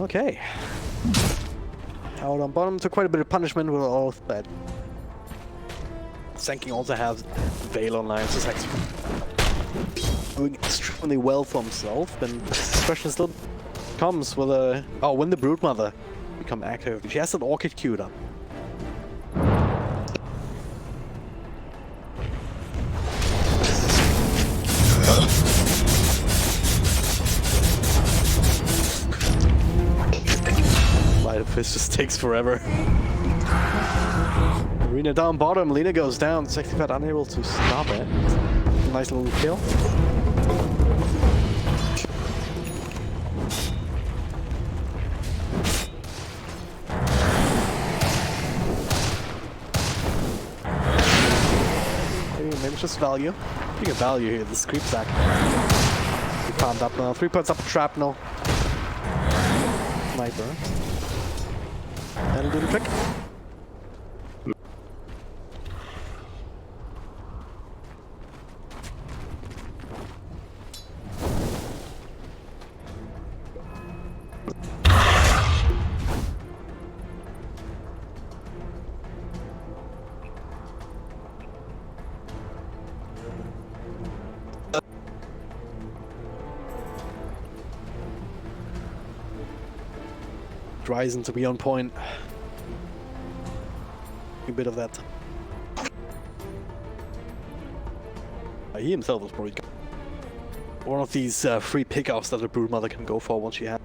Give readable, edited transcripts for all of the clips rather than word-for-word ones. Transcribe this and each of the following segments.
Okay. Out on bottom, took quite a bit of punishment with all of that. Senking also has Veil online, so it's actually doing extremely well for himself. And the question still comes with a... Oh, when the Broodmother become active. She has an Orchid queued up. This just takes forever. Arena down bottom, Lina goes down, Sexy unable to stop it. Nice little kill. Maybe it's just value. Speaking of value here, this creep sack. We palmed up now. 3 points up, shrapnel. Sniper. That'll do the trick. Ryzen to be on point. A bit of that. He himself was probably one of these free pickups that a Broodmother can go for once she has.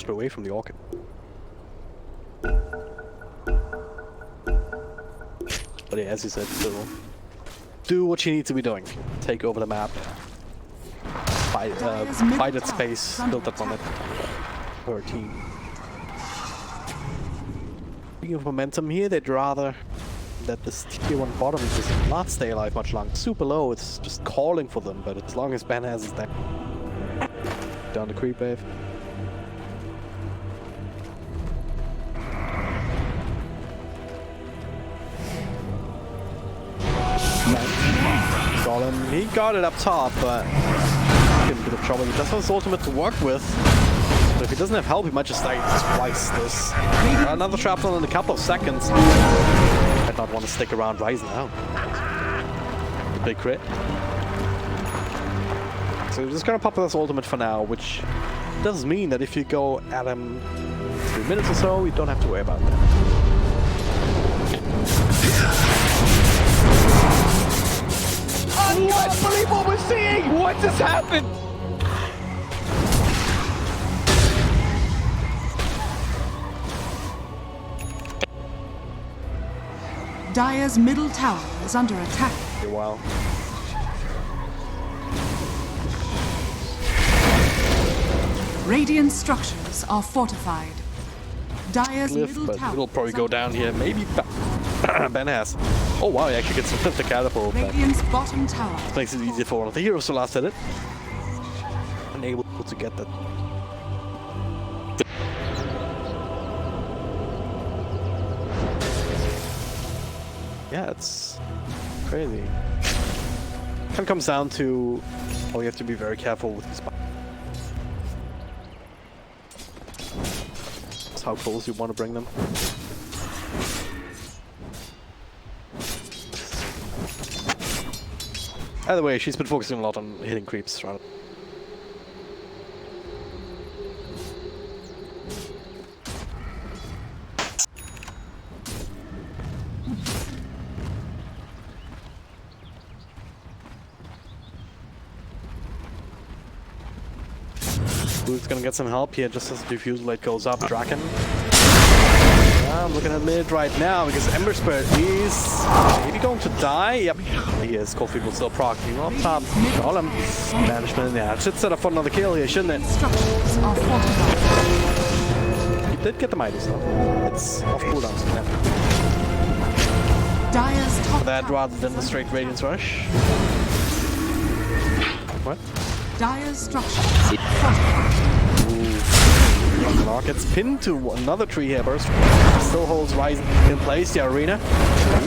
Away from the Orchid. But yeah, as you said, so do what you need to be doing. Take over the map. Fight that space, build up on it for a team. Speaking of momentum here, they'd rather that this tier 1 bottom does not stay alive much longer. Super low, it's just calling for them, but as long as Ben has his down the creep wave. He got it up top, but in a bit of trouble. He does have his ultimate to work with. But if he doesn't have help, he might just die twice this. Another shrapnel in a couple of seconds. Might not want to stick around Ryzen now. Big crit. So we're just gonna pop this ultimate for now, which does mean that if you go at him 3 minutes or so, you don't have to worry about that. I can't believe what we're seeing! What just happened? Dire's middle tower is under attack. A while. Radiant structures are fortified. Dire's middle but tower it'll probably go down here. Maybe Ben has. Oh wow, he actually gets the catapult. Radiant's bottom tower. This makes it easier for one of the heroes to last hit it. Unable to get that. Yeah, it's crazy. Kind of comes down to, oh, you have to be very careful with these. That's how close you want to bring them. Either way, she's been focusing a lot on hitting creeps rather. Boot's gonna get some help here just as the diffuser light goes up. Draken. Yeah, I'm looking at mid right now because Ember Spirit is maybe going to die. Yep, he is. Coldfield will still proc. He's up top. Golem. Management. Yeah, it should set up for another kill here, shouldn't it? Structures are fortified. He did get the Midas though. It's off cooldown. Yeah. Dire's top That tower rather than the is straight under Radiance Rush. What? Dire's structures are fortified. Lock gets pinned to another tree here. Burst still holds Ryzen in place. The arena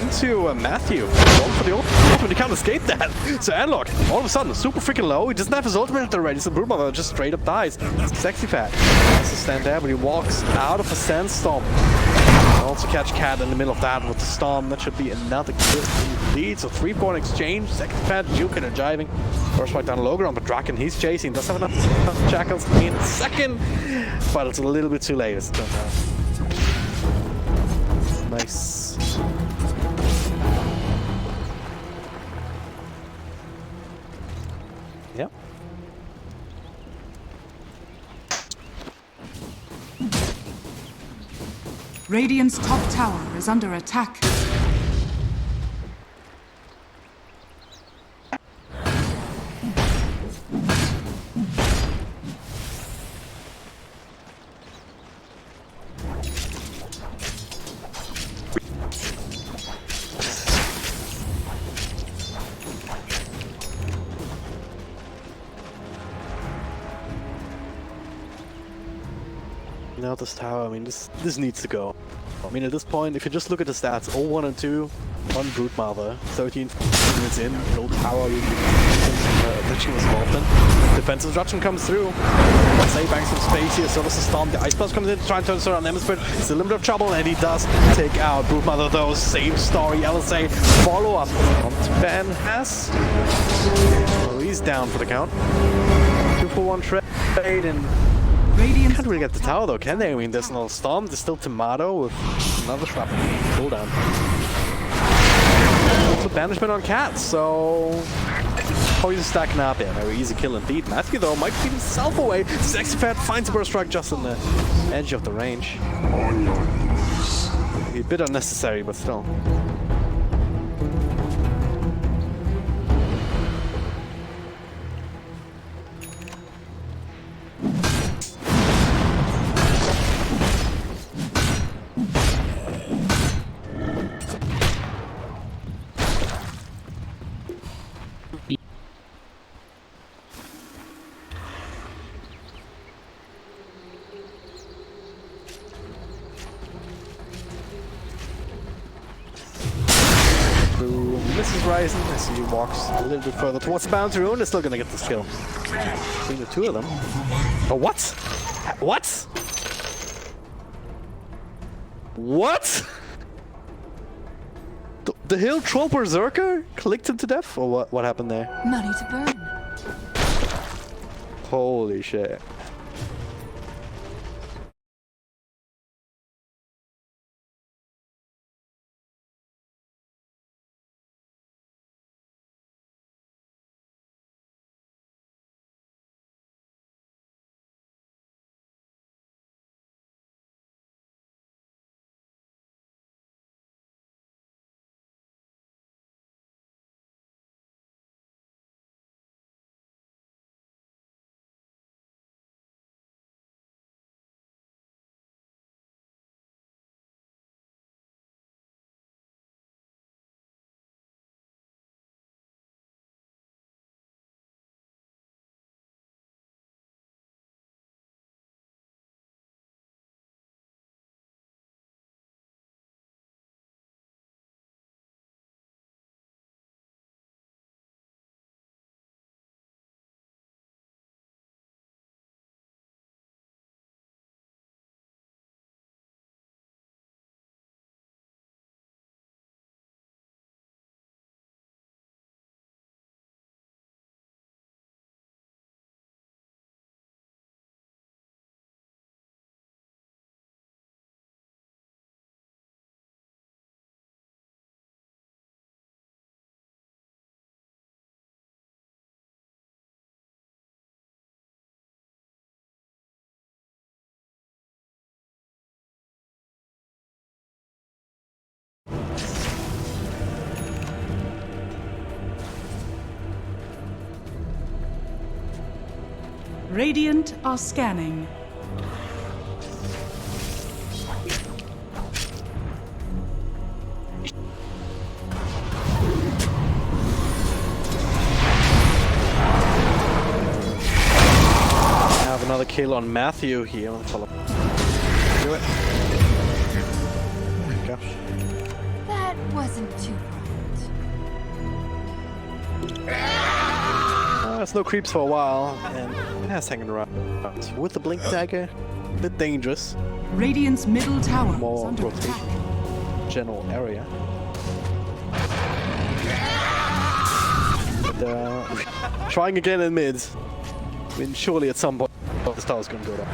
into Matthew. Going for the ultimate. He can't escape that. So Anlock, all of a sudden, super freaking low. He doesn't have his ultimate already. So Broodmother just straight up dies. Sexy Fat has to stand there, but he walks out of a sandstorm. Also catch Cat in the middle of that with the storm. That should be another kill lead. So 3-point exchange. Second Fat, Juke and driving. First right down low ground, but Draken he's chasing. Does have enough shackles in second, but it's a little bit too late. It's nice. Yep. Radiant's top tower is under attack. Now this tower, I mean, this needs to go. I mean, at this point, if you just look at the stats, 0-1 and 2, on Broodmother, 13 minutes in, no tower that she was involved in. Defensive disruption comes through. Say banks some space here, so does the Storm. The Ice Blast comes in to try and turn around Ember. It's a little bit of trouble, and he does take out Broodmother though. Same story, LSA follow up onto Ben Hass. So he's down for the count. 2-for-1 trade, and Radiant's can't really get the tower though, can they? I mean, there's no Storm, there's still Tomato with another shrapnel cooldown. Also banishment on Cat, so Poison stacking up. Yeah, very easy kill indeed. Matthew though might feed himself away. Sexy Fat finds a burst strike just on the edge of the range. A bit unnecessary, but still. Mrs. Ryzen, as he walks a little bit further towards the boundary rune, is still gonna get this kill. Between the two of them. Oh, what? What? What? The Hill Troll Berserker clicked him to death? Or what happened there? Money to burn. Holy shit. Radiant are scanning. Have another kill on Matthew here on the follow. Do it. Gosh. That wasn't too bright. There's no creeps for a while, and has hanging around. With the blink dagger, a bit dangerous. Radiant's middle tower is More under rotation. attack. General area. But, trying again in mid. I mean, surely at some point the star's gonna go down.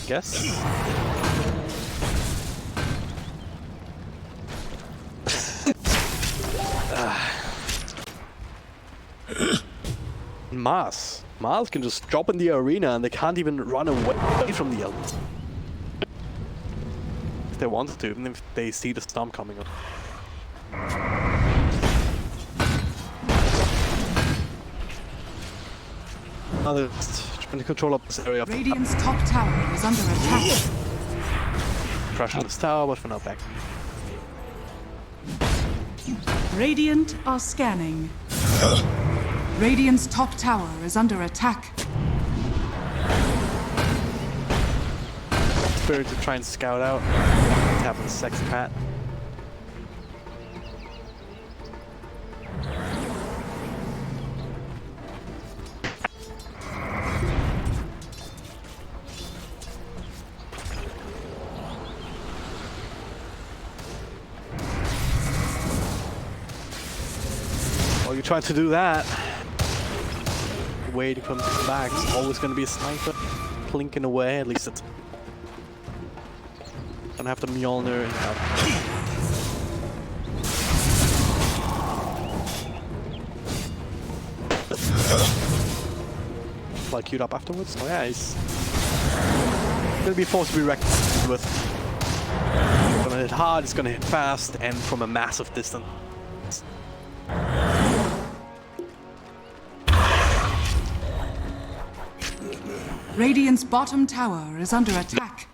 guess. Mars can just drop in the arena and they can't even run away from the element. If they wanted to, even if they see the storm coming up. Now they're trying to control up this area. Radiant's top tower is under attack. Crushing this tower, but for now back. Radiant are scanning. Radiant's top tower is under attack. Spirit to try and scout out. Tap on Sexy Pat. While you're trying to do that, waiting for him to come back, it's always going to be a sniper plinking away, at least it's gonna have the Mjolnir and like queued up afterwards. Oh yeah, he's gonna be forced to be reckoned with. It's gonna hit hard, it's gonna hit fast, and from a massive distance. Radiant's bottom tower is under attack.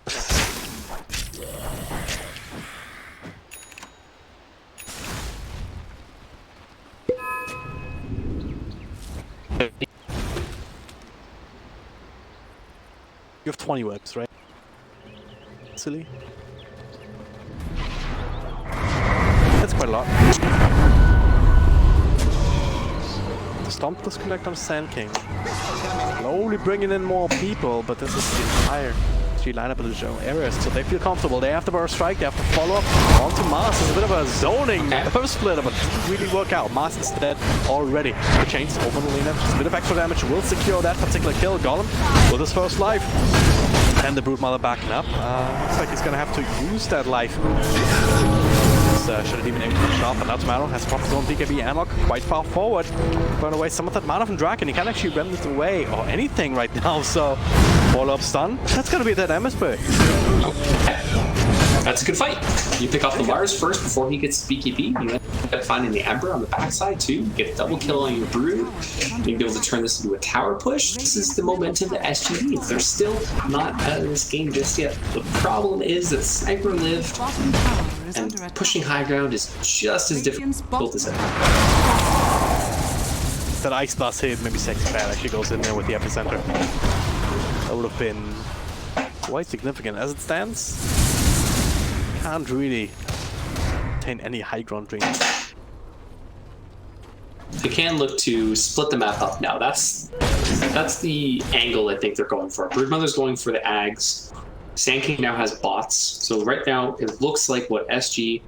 You have 20 webs, right? Silly. That's quite a lot. The Stomp disconnect on Sand King. Slowly bringing in more people, but this is the entire G lineup of the show areas, so they feel comfortable. They have the burst strike, they have to follow up onto Mars. It's a bit of a zoning burst splitter, but it didn't really work out. Mars is dead already. The chains over the Lena, just a bit of extra damage will secure that particular kill. Golem with his first life. And the Broodmother backing up. Looks like he's gonna have to use that life. Should have even aimed for the shot, but now Tomorrow has popped his own BKB analog quite far forward. Burn away some of that mana from Draken. He can't actually rend it away or anything right now, so follow up stun. That's gonna be that MSB. That's a good fight. You pick off the Lars first before he gets BKB. You end up finding the Ember on the backside too. You get a double kill on your Brood. You'll be able to turn this into a tower push. This is the momentum that SG needs. They're still not out of this game just yet. The problem is that Sniper lived, and pushing high ground is just as difficult as ever. That Ice Blast hit, maybe Sexy Pat actually goes in there with the epicenter. That would have been quite significant. As it stands, can't really obtain any high ground range. They can look to split the map up now. That's the angle I think they're going for. Broodmother's going for the Ags. Sand King now has bots. So right now it looks like what SG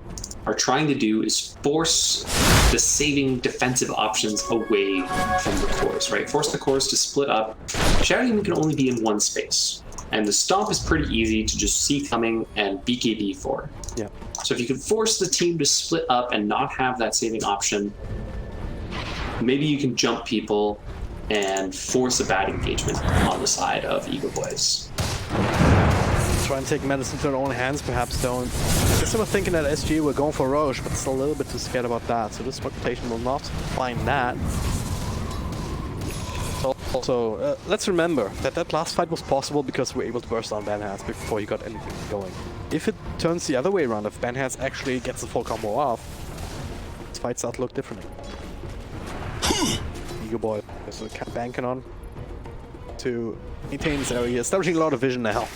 are trying to do is force the saving defensive options away from the cores, right? Force the cores to split up. Shadow Demon can only be in one space. And the Stomp is pretty easy to just see coming and BKB for. Yeah. So if you can force the team to split up and not have that saving option, maybe you can jump people and force a bad engagement on the side of EGOBOYS. Try and take medicine to their own hands, perhaps don't. I guess I was thinking that SG were going for Roche, but still a little bit too scared about that. So this rotation will not find that. Also, let's remember that that last fight was possible because we were able to burst on Banhats before he got anything going. If it turns the other way around, if Banhats actually gets the full combo off, this fight starts to look differently. EGOBOY is banking on to maintain this area, establishing a lot of vision now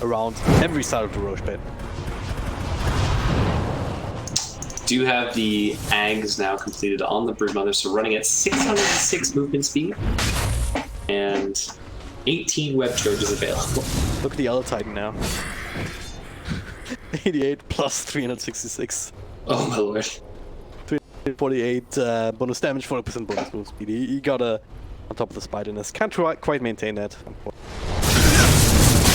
around every side of the Roche pit. Do have the Ags now completed on the Broodmother, so running at 606 movement speed and 18 web charges available. Look at the Elder Titan now. 88 plus 366. Oh my lord. 348 bonus damage, 40% bonus move speed. He got a on top of the Spiderness. Can't quite maintain that.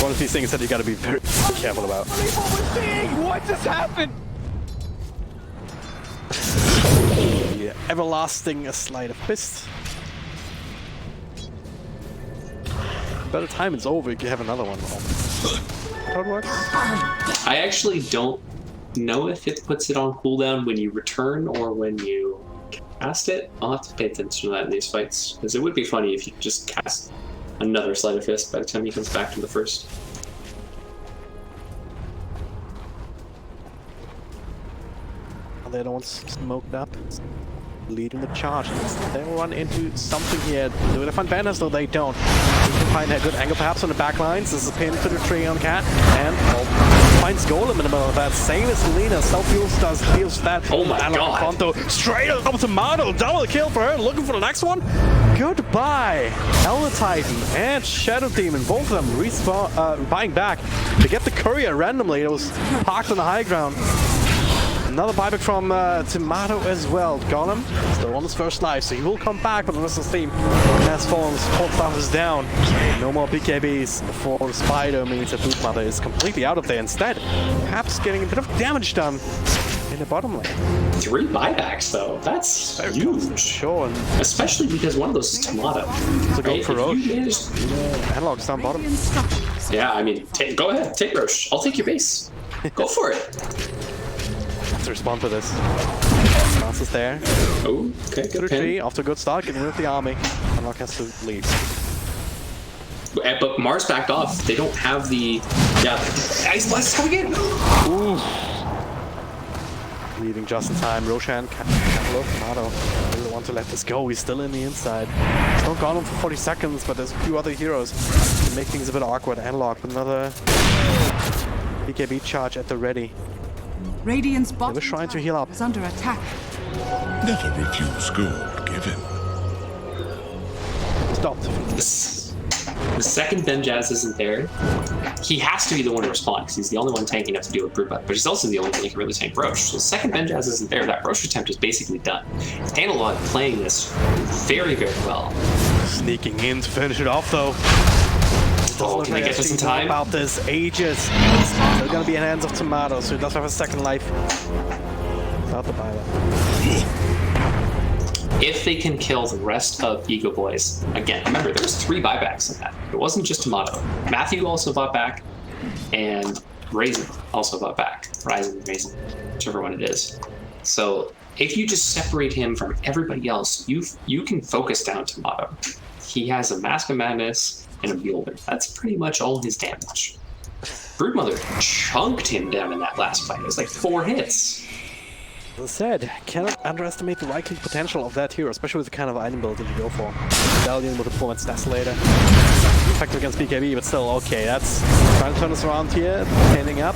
one of these things that you gotta be very careful about. Believe what we're seeing! What just happened? The everlasting sleight of fist. By the time it's over, you can have another one. How it works? I actually don't know if it puts it on cooldown when you return or when you cast it. I'll have to pay attention to that in these fights, because it would be funny if you just cast another Sleight of Fist by the time he comes back to the first. The other one's smoked up, leading the charge. They'll run into something here. Do they find banners? No, they don't. You can find a good angle perhaps on the back lines. This is a pin to the tree on Cat, and finds Golem in the middle of that. Same as Lena. Self-heals deals that. Oh my god. Konto straight up to Mado. Double kill for her. Looking for the next one. Goodbye. Elder Titan and Shadow Demon, both of them respawn, buying back to get the courier randomly. It was parked on the high ground. Another buyback from Tomato as well. Golem still on his first life, so he will come back, but the rest of the team has fallen. Support staff is down. No more BKBs for the Spider, means that Boot Mother is completely out of there. Instead, perhaps getting a bit of damage done in the bottom lane. 3 buybacks though, that's huge. Sure, and Especially because one of those is Tomato. to go for Roche. Manage... Analog's down bottom. Radiant structures. Yeah, I mean, go ahead, take Roche. I'll take your base. Go for it. To respond to this. Lance is there. Oh, okay, good Tree, pin. off to a good start, getting rid of the army. Analog has to leave. But Mars backed off. They don't have the... Yeah, Ice Blast coming in! Ooh. Leaving just in time. Roshan can't look. Tomato doesn't want to let this go. He's still in the inside. He's not gone for 40 seconds, but there's a few other heroes to make things a bit awkward. Analog with another BKB charge at the ready. Radiant's bottom was trying to tower heal up. is under attack. Never refuse gold given. Stopped. The second Benjaz isn't there, he has to be the one to respond, because he's the only one tanking enough to deal with Broodbutt, but he's also the only one that can really tank Roche. So the second Benjaz isn't there, that Roche attempt is basically done. Analog playing this very, very well. Sneaking in to finish it off, though. Oh, can I get this in time? About this ages. Still gonna be in hands of Tomato, so he does have a second life. Without the buyback. If they can kill the rest of EGOBOYS, again, remember, there's 3 buybacks in that. It wasn't just Tomato. Matthew also bought back, and Raisin also bought back. Raisin, whichever one it is. So if you just separate him from everybody else, you can focus down Tomato. He has a Mask of Madness and a Mjolnir. That's pretty much all his damage. Broodmother chunked him down in that last fight. It was like 4 hits. As I said, cannot underestimate the right-click potential of that hero, especially with the kind of item build that you go for. Medallion with a performance Desolator. Effective against BKB, but still, okay, that's trying to turn us around here, pinning up,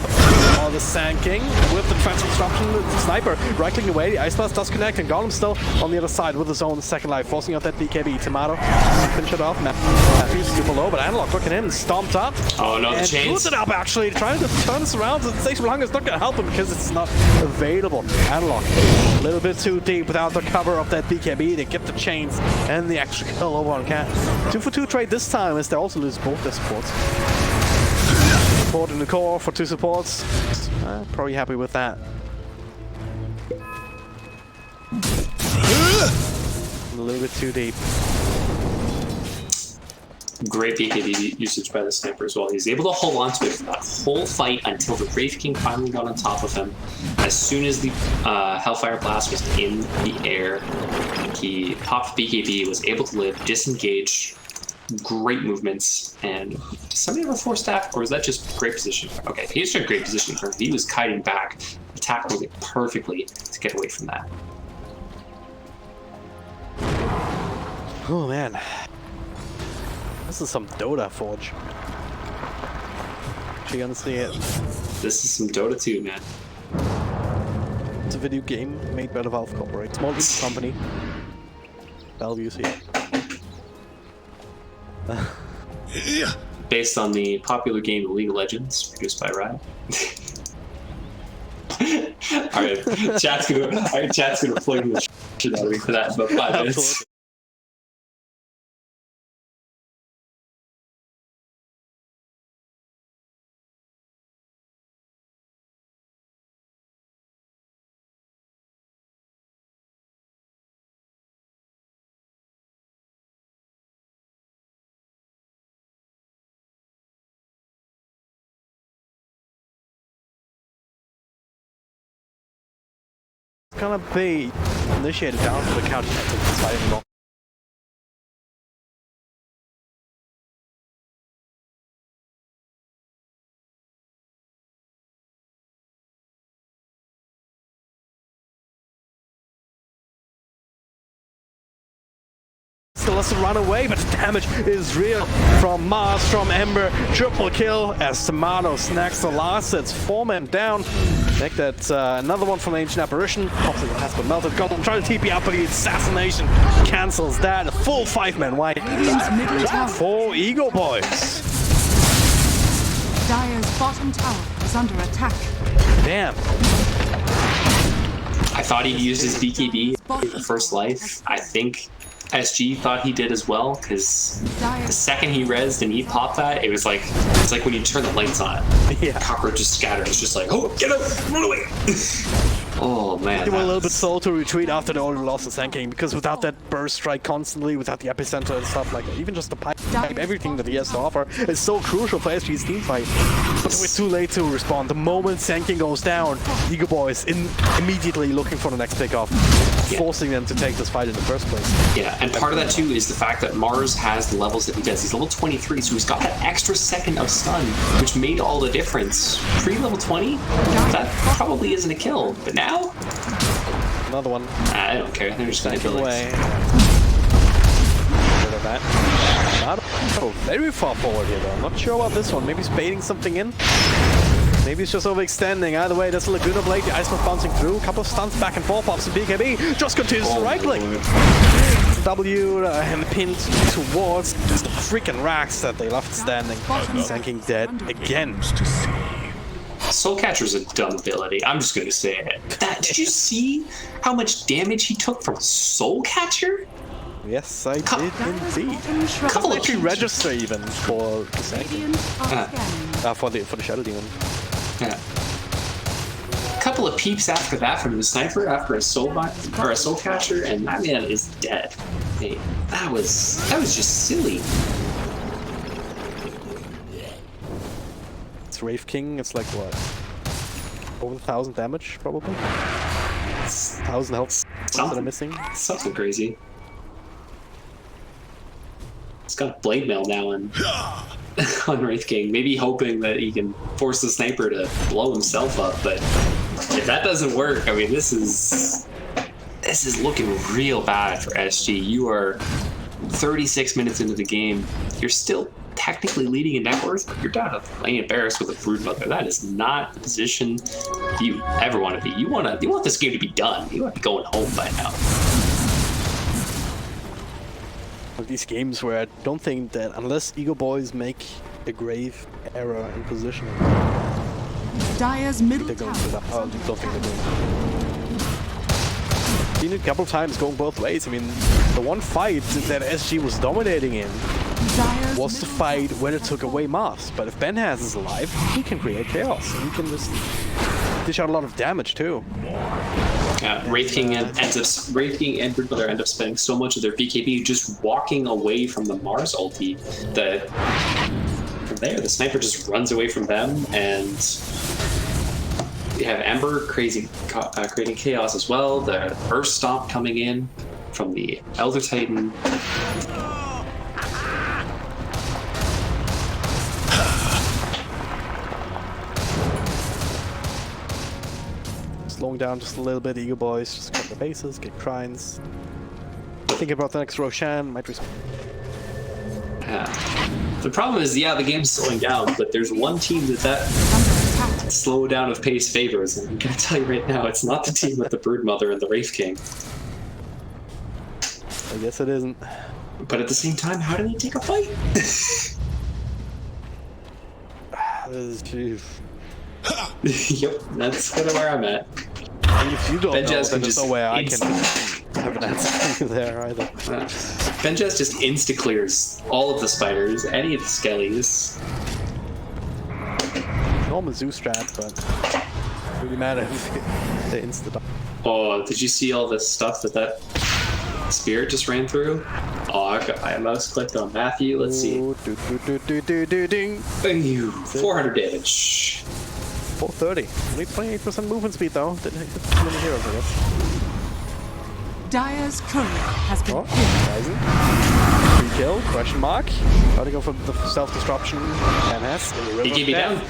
all the sanking with the defense disruption, the sniper right-clicking away, the Ice Blast does connect, and Golem still on the other side with his own second life, forcing out that BKB. Tomato, finish it off, Matthew's super low, but Analog looking in, stomped up, Oh no, the and chains. booted up actually, trying to turn this around, the Station Hunger is not going to help him because it's not available. Analog, a little bit too deep without the cover of that BKB, they get the chains and the extra kill over on Cat. 2-for-2 trade this time as they also lose both their supports. Support in the core for 2 supports. Probably happy with that. A little bit too deep. Great BKB usage by the sniper as well. He's able to hold on to it for that whole fight until the Wraith King finally got on top of him. As soon as the Hellfire Blast was in the air, he popped BKB, was able to live, disengage, great movements, and does somebody have a 4-stack, or is that just great position? Okay, he's just great positioning for him. He was kiting back, attack moving perfectly to get away from that. Oh man. This is some Dota Forge. Actually gonna see it. This is some Dota 2, man. It's a video game made by the Valve Corporate. Small indie company. Values here. Based on the popular game League of Legends, produced by Riot. Alright, chat's gonna plug the shit out of me for that in about 5 minutes. Absolutely. gonna be initiated down to the counter attack this fight anymore. Still has to run away, but the damage is real from Mars, from Ember. Triple kill as Tomato snacks the last. It's 4 men down. Make that another one from Ancient Apparition. Popsicle has been melted. Goblin trying to TP up, but the assassination cancels that. A full 5-man white for EGOBOYS. Dire's bottom tower is under attack. Damn. I thought he'd use his BKB for first life. I think SG thought he did as well, because the second he rezzed and he popped that, it's like when you turn the lights on. Yeah. Cockroaches scatter. It's just like, oh, get up, run away. Oh man. They were a little bit slow to retreat after the order lost the Sand King, because without that burst strike constantly, without the epicenter and stuff like that, even just the pipe, everything that he has to offer is so crucial for SG's team fight. But it was too late to respond. The moment Sand King goes down, EGOBOYS immediately looking for the next pickoff, forcing them to take this fight in the first place. Yeah, and part of that too is the fact that Mars has the levels that he does. He's level 23, so he's got that extra second of stun, which made all the difference. Pre-level 20, that probably isn't a kill, but now? Another one. I don't care, they're just gonna kill away. it. That. Not very far forward here though. I'm not sure about this one. Maybe he's baiting something in. Maybe he's just overextending. Either way, there's a Laguna Blade. The Ice Smoke bouncing through. A couple of stunts back and forth. Pops the BKB. Just continues to right click. W and pinned towards the freaking racks that they left standing. Sand King dead again. Soul Catcher's a dumb ability. I'm just gonna say it. Did you see how much damage he took from Soul Catcher? Yes, I did indeed. Couple of actually register even for the Sand King. For the Shadow Demon. Yeah. A couple of peeps after that from the sniper after a soul catcher, and that man is dead. Hey, that was just silly. It's Wraith King. It's like what? Over 1,000 damage, probably. 1,000 health that are missing. Something crazy. It's got Blade Mail now on Wraith King, maybe hoping that he can force the sniper to blow himself up, but if that doesn't work, I mean, this is looking real bad for SG. You are 36 minutes into the game. You're still technically leading in net worth, but you're down to playing embarrassed with a Broodmother. That is not the position you ever want to be. You want this game to be done. You want to be going home by now. These games where I don't think that unless EGOBOYS make a grave error in positioning, Dire's middle they're tower. going to that. I don't think they're doing. Seen it a couple times going both ways. I mean, the one fight that SG was dominating in was the fight when it took away Mars. But if Benhaz is alive, he can create chaos. And he can just dish out a lot of damage too. Wraith King and Broodmother end up spending so much of their BKB just walking away from the Mars ulti that from there the sniper just runs away from them, and you have Ember creating chaos as well. The Earth Stomp coming in from the Elder Titan. Slowing down just a little bit, EGOBOYS just cut the bases, get grinds. Think about the next Roshan, might respond. The problem is, the game's slowing down, but there's one team that slow down of pace favors, and I'm gonna tell you right now, it's not the team with the Broodmother and the Wraith King. I guess it isn't. But at the same time, how do they take a fight? This is chief. Yep, that's kind of where I'm at. And if you don't know, Benjaz then there's no way I can have an answer there either. Benjaz just insta-clears all of the spiders, any of the skellies. Normal zoo strat, but really matter if they insta. Oh, did you see all the stuff that spirit just ran through? Oh, I mouse clicked on Matthew. Let's see. Thank you. 400 damage. 430. Only 28% movement speed though. Didn't hit too many heroes, I guess. Dire's courier has been Oh, killed. Ryzen. Free kill, question mark. Try to go for the self-destruction. NS. EGB down.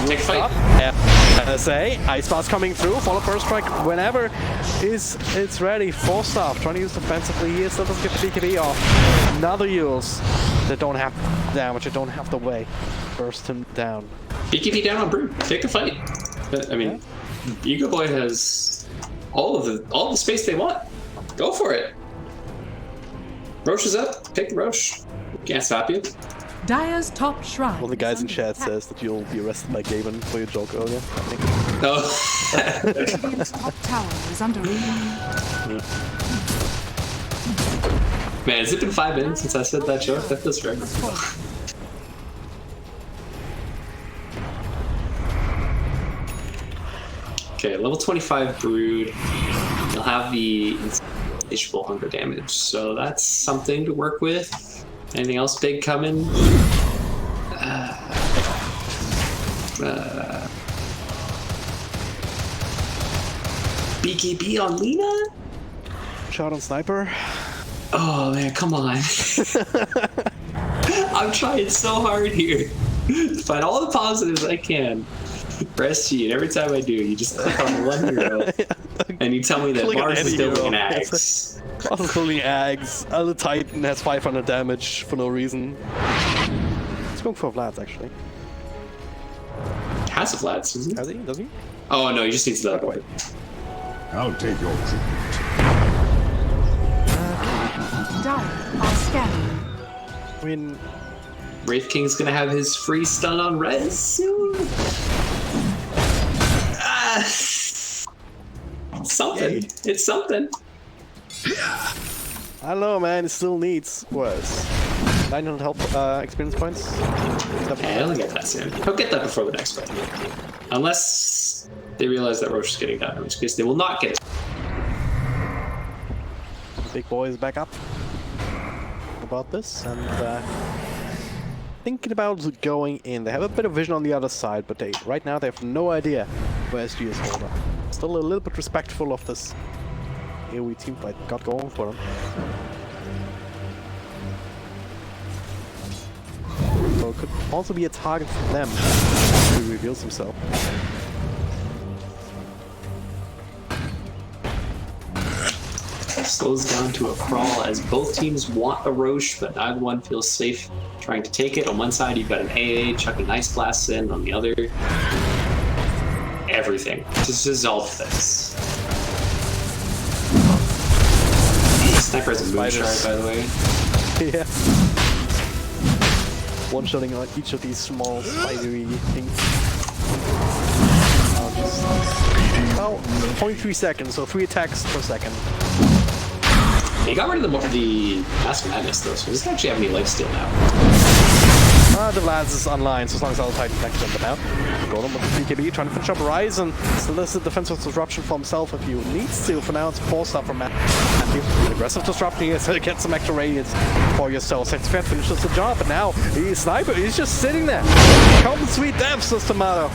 Take a Stop. fight. SA. Ice Blast coming through. Follow first strike whenever it's ready. 4-star. Trying to use defensively here. Still doesn't get the BKB off. Another Yules that don't have damage. That don't have the way. Burst him down. BKB down on Brood. Take the fight. But, I mean, EGOBOY has all the space they want. Go for it. Roche is up. Take the Roche. Can't stop you. Dire's top shrine. One of the guys is in under chat attack. says that you'll be arrested by Gaben for your joke earlier. I think. No. Radiant's top tower is under attack. Man, has it been 5 minutes since I said that joke? That feels right. Okay, level 25 Brood. You'll have the insatiable hunger damage, so that's something to work with. Anything else big coming? BKB on Lina? Shot on Sniper. Oh man, come on. I'm trying so hard here to find all the positives I can for SG, and every time I do, you just click on one hero and you tell me that Click on Mars is any still hero. an axe. Also holding Ags. Other Titan has 500 damage for no reason. He's going for Vlads actually. Has a Vlads, doesn't he? Has he? Does he? Oh no, he just needs that. Wait. I'll take your tribute. Dire are scanning. I mean, Wraith King's gonna have his free stun on res soon. Something. It's something. I don't know, man. It still needs worse. 900 health experience points. Yeah, he'll get that soon. He'll get that before the next fight. Unless they realize that Roche is getting that, in which case they will not get it. Big boy is back up about this and thinking about going in. They have a bit of vision on the other side, but right now they have no idea where SG is holding. Still a little bit respectful of this AoE team fight got going for them. So it could also be a target for them if he reveals himself. Slows down to a crawl as both teams want a Roche, but neither one feels safe trying to take it. On one side, you've got an AA chucking ice blasts in. On the other, everything. Just dissolve this. Sniper has a moonshard, by the way. Yeah. One-shotting on each of these small spidery things. Well, 0.3 seconds, so 3 attacks per second. He got rid of the Mask of Madness though, so he doesn't actually have any lifesteal now. The Vlads is online, so as long as all Titan connects them out. Golem with the BKB, trying to finish up Ryzen. Still has the defensive disruption for himself if he needs to. For now, it's 4-star from Matthew. Aggressive disrupting here, so to get some extra radiance for yourself. Sexfed finishes the job, but now he's Sniper, he's just sitting there. Come sweet depths, Mr. Mato.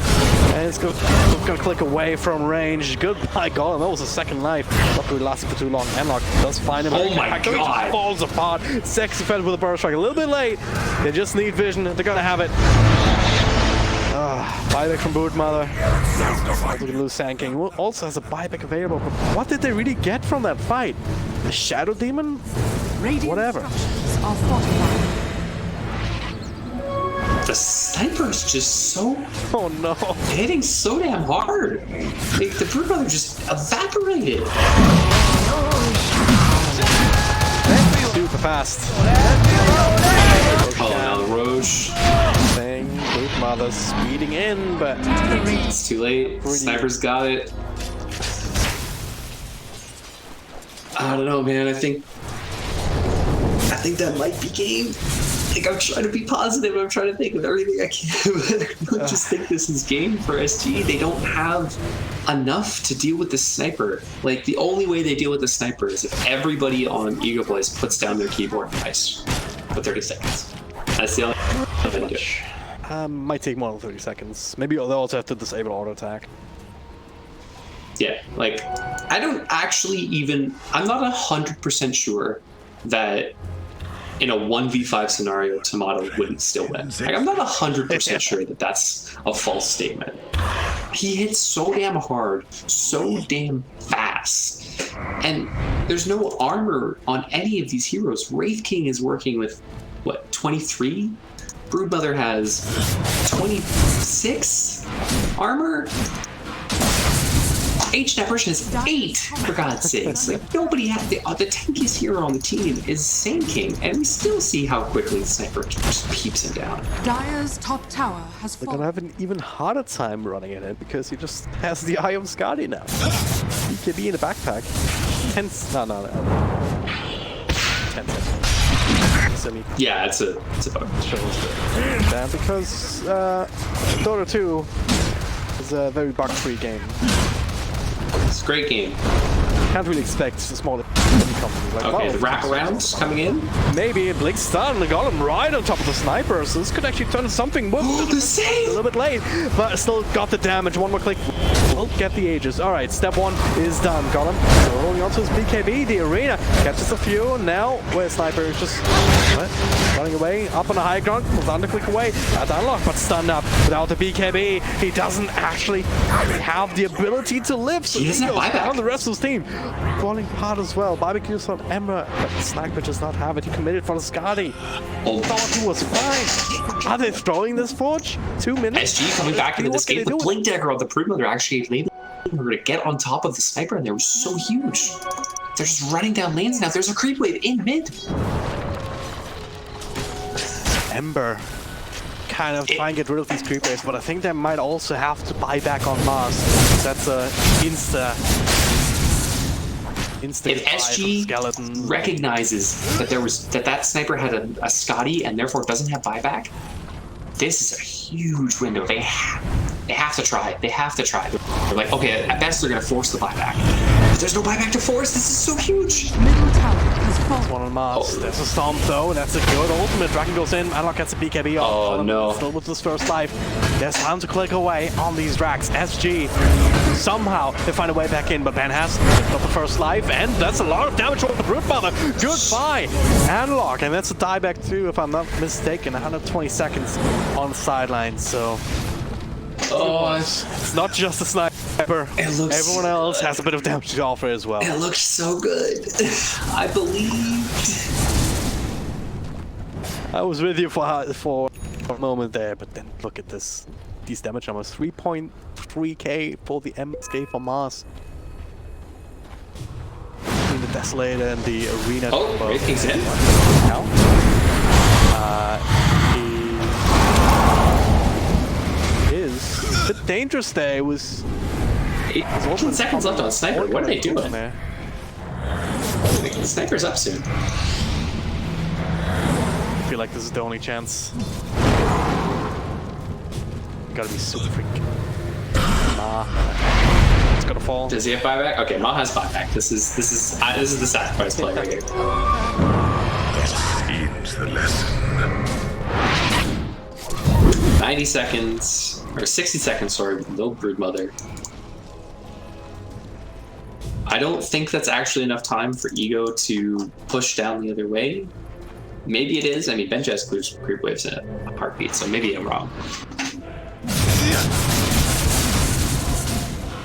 And it's gonna click away from range. Goodbye, Golem. That was a second life. Not really lasting for too long. Anlock does find him. Oh my He God. just falls apart. Sexfed with a burst strike. A little bit late. They just need vision. They're gonna have it. Buyback from Broodmother. Also gonna lose Sand King. Also has a buyback available. But what did they really get from that fight? The Shadow Demon? Radiant Whatever. structures are fortified. The Sniper's just so Oh no. hitting so damn hard. Like, the Broodmother just evaporated. Super fast. Oh, now the Roche. Thing. Broodmother speeding in, but It's too late. Sniper's got it. I don't know, man. I think that might be game. Like, I'm trying to be positive. I'm trying to think of everything I can. But I just think this is game for SG. They don't have enough to deal with the Sniper. Like, the only way they deal with the Sniper is if everybody on EGOBOYS puts down their keyboard and ice for 30 seconds. That's the only thing they do. Might take more than 30 seconds. Maybe they'll also have to disable auto attack. Yeah, like, I don't actually even... I'm not 100% sure that in a 1v5 scenario, Tomato wouldn't still win. Like, I'm not 100% sure that that's a false statement. He hits so damn hard, so damn fast, and there's no armor on any of these heroes. Wraith King is working with, what, 23? Broodmother has 26 armor? H-Snapper has 8, for God's sakes. Like, nobody has... The tankiest hero on the team is Sand King, and we still see how quickly the Sniper just keeps him down. Dire's top tower has They're fallen. gonna have an even harder time running at it because he just has the Eye of Skadi now. BKB in the backpack. 10... No. 10 seconds. Silly. Yeah, it's a bug. Shows it. And because Dota 2 is a very bug-free game. It's a great game. Can't really expect a smaller company like Okay, the Valve. wraparounds coming in. Maybe a Blink Stun got him right on top of the sniper, so this could actually turn something. Oh, the A save! little bit late, but still got the damage. One more click will get the Aegis. Alright, step 1 is done. Got him. So holding on to his BKB, the arena catches a few. Now, where Sniper is just running away, up on the high ground, with under click away. That's unlocked, but stunned up without the BKB. He doesn't actually have the ability to live. So He doesn't have goes buyback. down the rest of his team. Falling hard as well. Barbecues on Emma, but Sniper does not have it. He committed for the Skadi. Oh, Thought he was fine. Are they throwing this Forge? 2 minutes? SG coming back into this What can game. they The do? Blink Dagger on the Broodmother actually enabled her to get on top of the Sniper, and they were so huge. They're just running down lanes now. There's a creep wave in mid. Ember kind of try and get rid of these creep waves, but I think they might also have to buy back on Mars. That's a instant If buy SG from Skeleton. recognizes that that Sniper had a Scotty and therefore doesn't have buyback, this is a huge window. They have to try. They have to try. They're like, okay, at best they're gonna force the buyback. But there's no buyback to force. This is so huge. Middle tower has fallen. One on Mars. Oh. There's a Stomp though, and that's a good ultimate. Dragon goes in, Unlock gets a BKB off. Oh, no. Still with his first life. There's time to click away on these Drags. SG, somehow they find a way back in, but Ben has got the first life, and that's a lot of damage on the Broodmother. Goodbye. Unlock, and that's a dieback too, if I'm not mistaken. 120 seconds on the sideline, so... Oh, It's not just a sniper. It looks- Everyone else has a bit of damage to offer as well. it looks so good. I believed. I was with you for a moment there, but then look at this. These damage numbers. 3.3k for the MSK for Mars. Between the Desolator and the Arena. Oh, combo. Wraith King's in. Now. He is a bit dangerous there. It was 18 seconds left on Sniper. What are they doing? there. The Sniper's up soon. I feel like this is the only chance. Gotta be super freak. It's gonna fall. Does he have buyback? Okay, Ma has buyback. This is the sacrifice play right here. Seems the lesson. 90 seconds, or 60 seconds, sorry, with no Broodmother. I don't think that's actually enough time for Ego to push down the other way. Maybe it is. I mean, Benji has creep waves in a heartbeat, so maybe I'm wrong.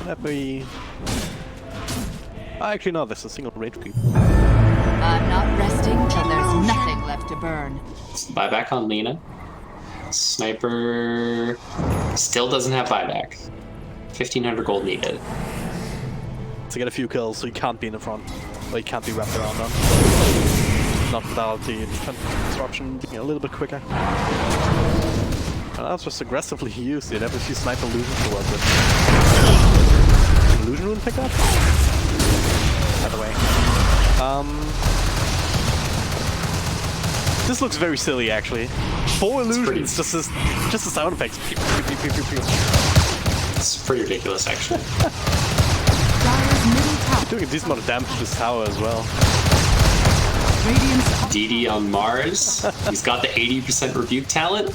That be... Actually, no, this is a single rage creep. I'm not resting till there's nothing left to burn. Buyback on Lena. Sniper still doesn't have buyback. 1,500 gold needed. To get a few kills, so you can't be in the front. Or you can't be wrapped around them. Not without the disruption being a little bit quicker. And that's just aggressively used. You never see Sniper losing to work with. Illusion Rune pick up? By the way. This looks very silly, actually. 4 illusions, just the sound effects. Pew, pew, pew, pew, pew. It's pretty ridiculous, actually. Dire's middle tower. Doing a decent amount of damage to this tower as well. Radiant's top DD on Mars. He's got the 80% rebuke talent.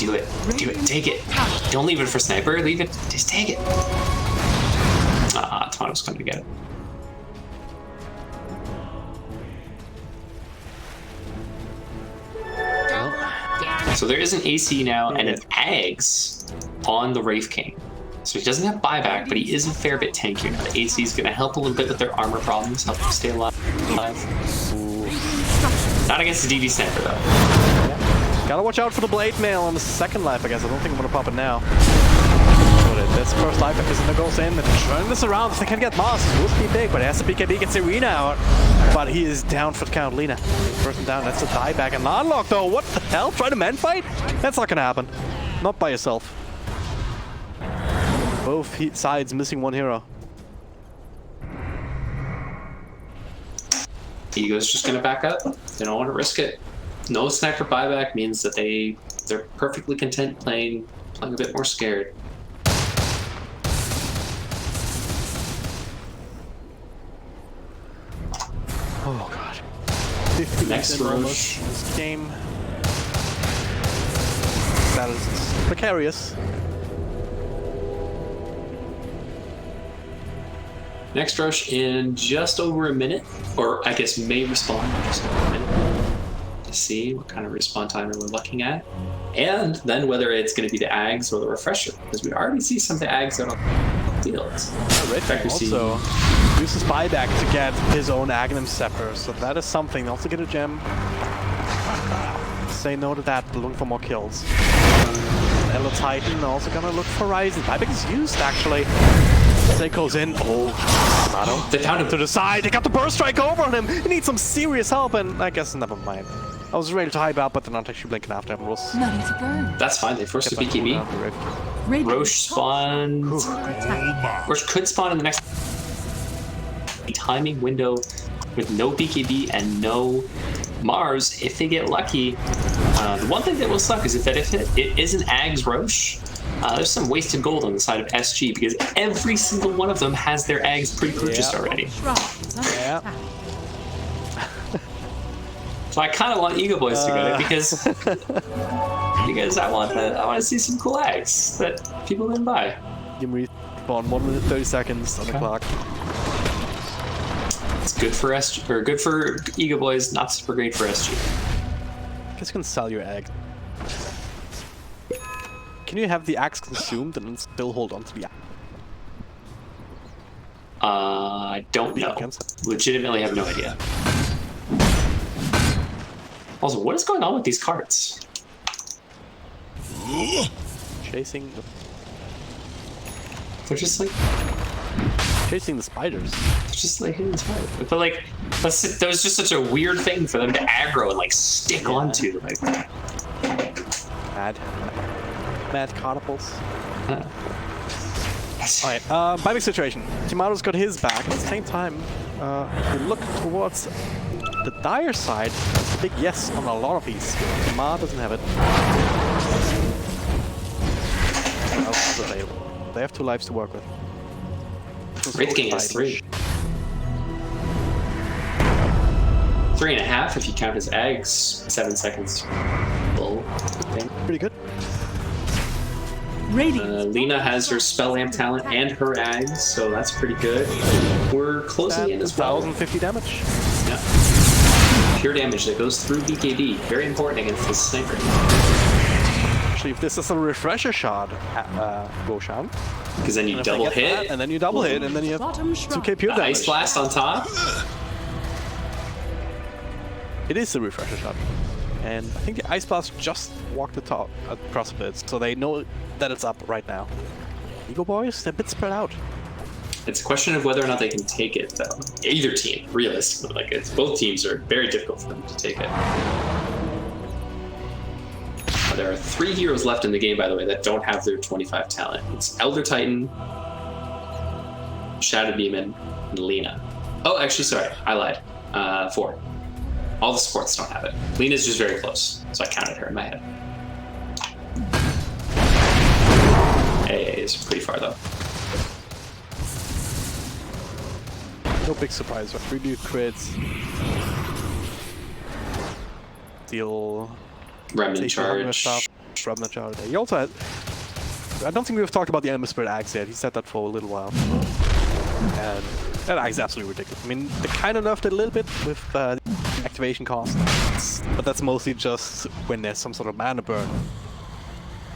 Do it. Do it. Take it. Don't leave it for sniper. Leave it. Just take it. Ah, Tomato's coming to get it. So there is an AC now and an Ags on the Wraith King. So he doesn't have buyback, but he is a fair bit tankier now. The AC is going to help a little bit with their armor problems, help them stay alive. Not against the DD Sniper, though. Gotta watch out for the blade mail on the second life, I guess. I don't think I'm gonna pop it now. This first life Kazuna goes in and turning this around. If they can get Moss, it will be big, but it has to BKB, gets Arena out. But he is down for the count. Lina, person down, that's a dieback and unlock though. What the hell? Try to man fight? That's not gonna happen. Not by yourself. Both sides missing one hero. Ego's just gonna back up. They don't want to risk it. No sniper buyback means that they're perfectly content playing a bit more scared. Oh god. 50 Next Roche. This game. That is precarious. Next Roche in just over a minute, or I guess may respawn in just over a minute to see what kind of respawn timer we're looking at. And then whether it's going to be the Ags or the Refresher, because we already see some of the Ags out on the fields. Red also uses buyback to get his own Aghanim Scepter, so that is something. Also get a gem. Say no to that, looking for more kills. Elo Titan also gonna look for Ryzen. Buyback is used actually. Seiko's in. Oh, Tomato. They found him To the side. They got the burst strike over on him. He needs some serious help, and I guess never mind. I was ready to hype out, but they're not actually blinking after him. Was Ready to burn. That's fine. They forced a BKB. Roche spawned. Roche could spawn in the next timing window with no BKB and no Mars. If they get lucky, the one thing that will suck is that if it is an Ags Roche, there's some wasted gold on the side of SG because every single one of them has their Ags pre-purchased already. Yeah. So I kind of want EGOBOYS to get it because I want to see some cool Ags that people didn't buy. Give me respawn 1 minute 30 seconds on the clock. It's good for SG or good for EGOBOYS, not super great for SG. I guess you can sell your egg. Can you have the axe consumed and then still hold on to the axe? I don't know. Legitimately have no idea. Also, what is going on with these cards? Chasing the... They're just like... Chasing the spiders. They're just like hitting spiders. But like, that was just such a weird thing for them to aggro and like stick onto. Like, Mad catapults. Alright, buyback situation. Timato's got his back. At the same time, if you look towards the dire side, it's a big yes on a lot of these. Timar doesn't have it. What else is available? They have 2 lives to work with. Wraith King has 3. 3.5 if you count his eggs. 7 seconds. Bull. Pretty good. Lina has her Spell Amp talent and her Ags, so that's pretty good. We're closing in as well. 1,050 damage. Yeah. Pure damage that goes through BKB. Very important against this sniper. Actually, if this is a refresher shot, Roshan. Because then you double hit. That, and then you double hit, and then you have 2k pure damage. Ice Blast on top. It is a refresher shot. And I think the Ice Blast just walked the top across a bit, so they know that it's up right now. EGOBOYS, they're a bit spread out. It's a question of whether or not they can take it, though. Either team, realistically. Like, both teams are very difficult for them to take it. There are 3 heroes left in the game, by the way, that don't have their 25 talent. It's Elder Titan, Shadow Demon, and Lina. Oh, actually, sorry, I lied. 4. All the supports don't have it. Lina's just very close, so I counted her in my head. AA is pretty far, though. No big surprise, right? 3 crits. Deal... Remnant charge. first Remnant Charger there. He also had... I don't think we've talked about the Ember Spirit Axe yet. He said that for a little while. And that Axe is absolutely ridiculous. I mean, they kind of nerfed it a little bit with activation cost. But that's mostly just when there's some sort of mana burn.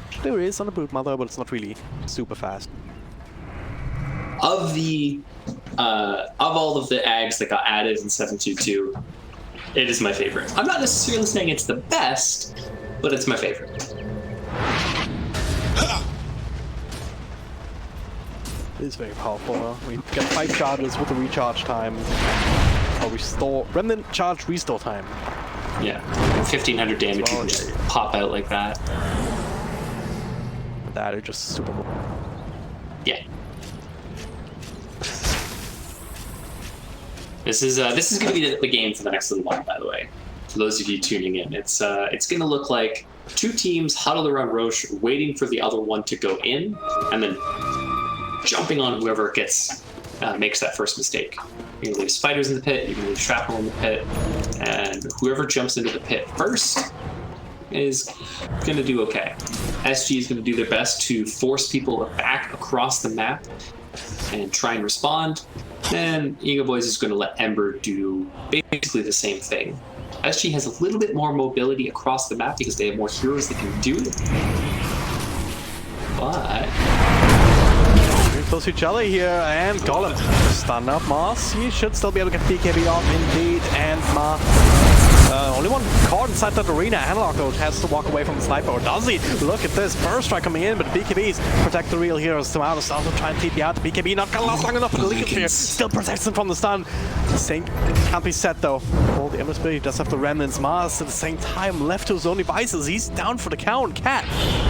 Which there is on the Brood Mother, but it's not really super fast. Of the of all of the Ags that got added in 7.2.2, it is my favorite. I'm not necessarily saying it's the best, but it's my favorite. It is very powerful. We get 5 charges with the recharge time. Or restore Remnant charge restore time. Yeah, 1500 damage you can just pop out like that. That is just super. Yeah. This is going to be the game for the next little while, by the way. For those of you tuning in, it's going to look like 2 teams huddled around Roche, waiting for the other one to go in, and then jumping on whoever gets makes that first mistake. You're gonna leave spiders in the pit. You're gonna leave shrapnel in the pit, and whoever jumps into the pit first is gonna do okay. SG is gonna do their best to force people back across the map and try and respond. Then EGOBOYS is gonna let Ember do basically the same thing. SG has a little bit more mobility across the map because they have more heroes that can do it. But close to each other here, and Golem stun up Mars. He should still be able to get BKB off indeed, and Mars. Only one caught inside that arena. Analog though has to walk away from the sniper, or does he? Look at this, burst strike coming in, but BKBs protect the real heroes. Tomato also try and TP out. The BKB not gonna last long enough, but Legal Fear still protects him from the stun. The Sync can't be set though. All the Ember Spirit does have the remnants. Mars at the same time left to his own devices. He's down for the count. Cat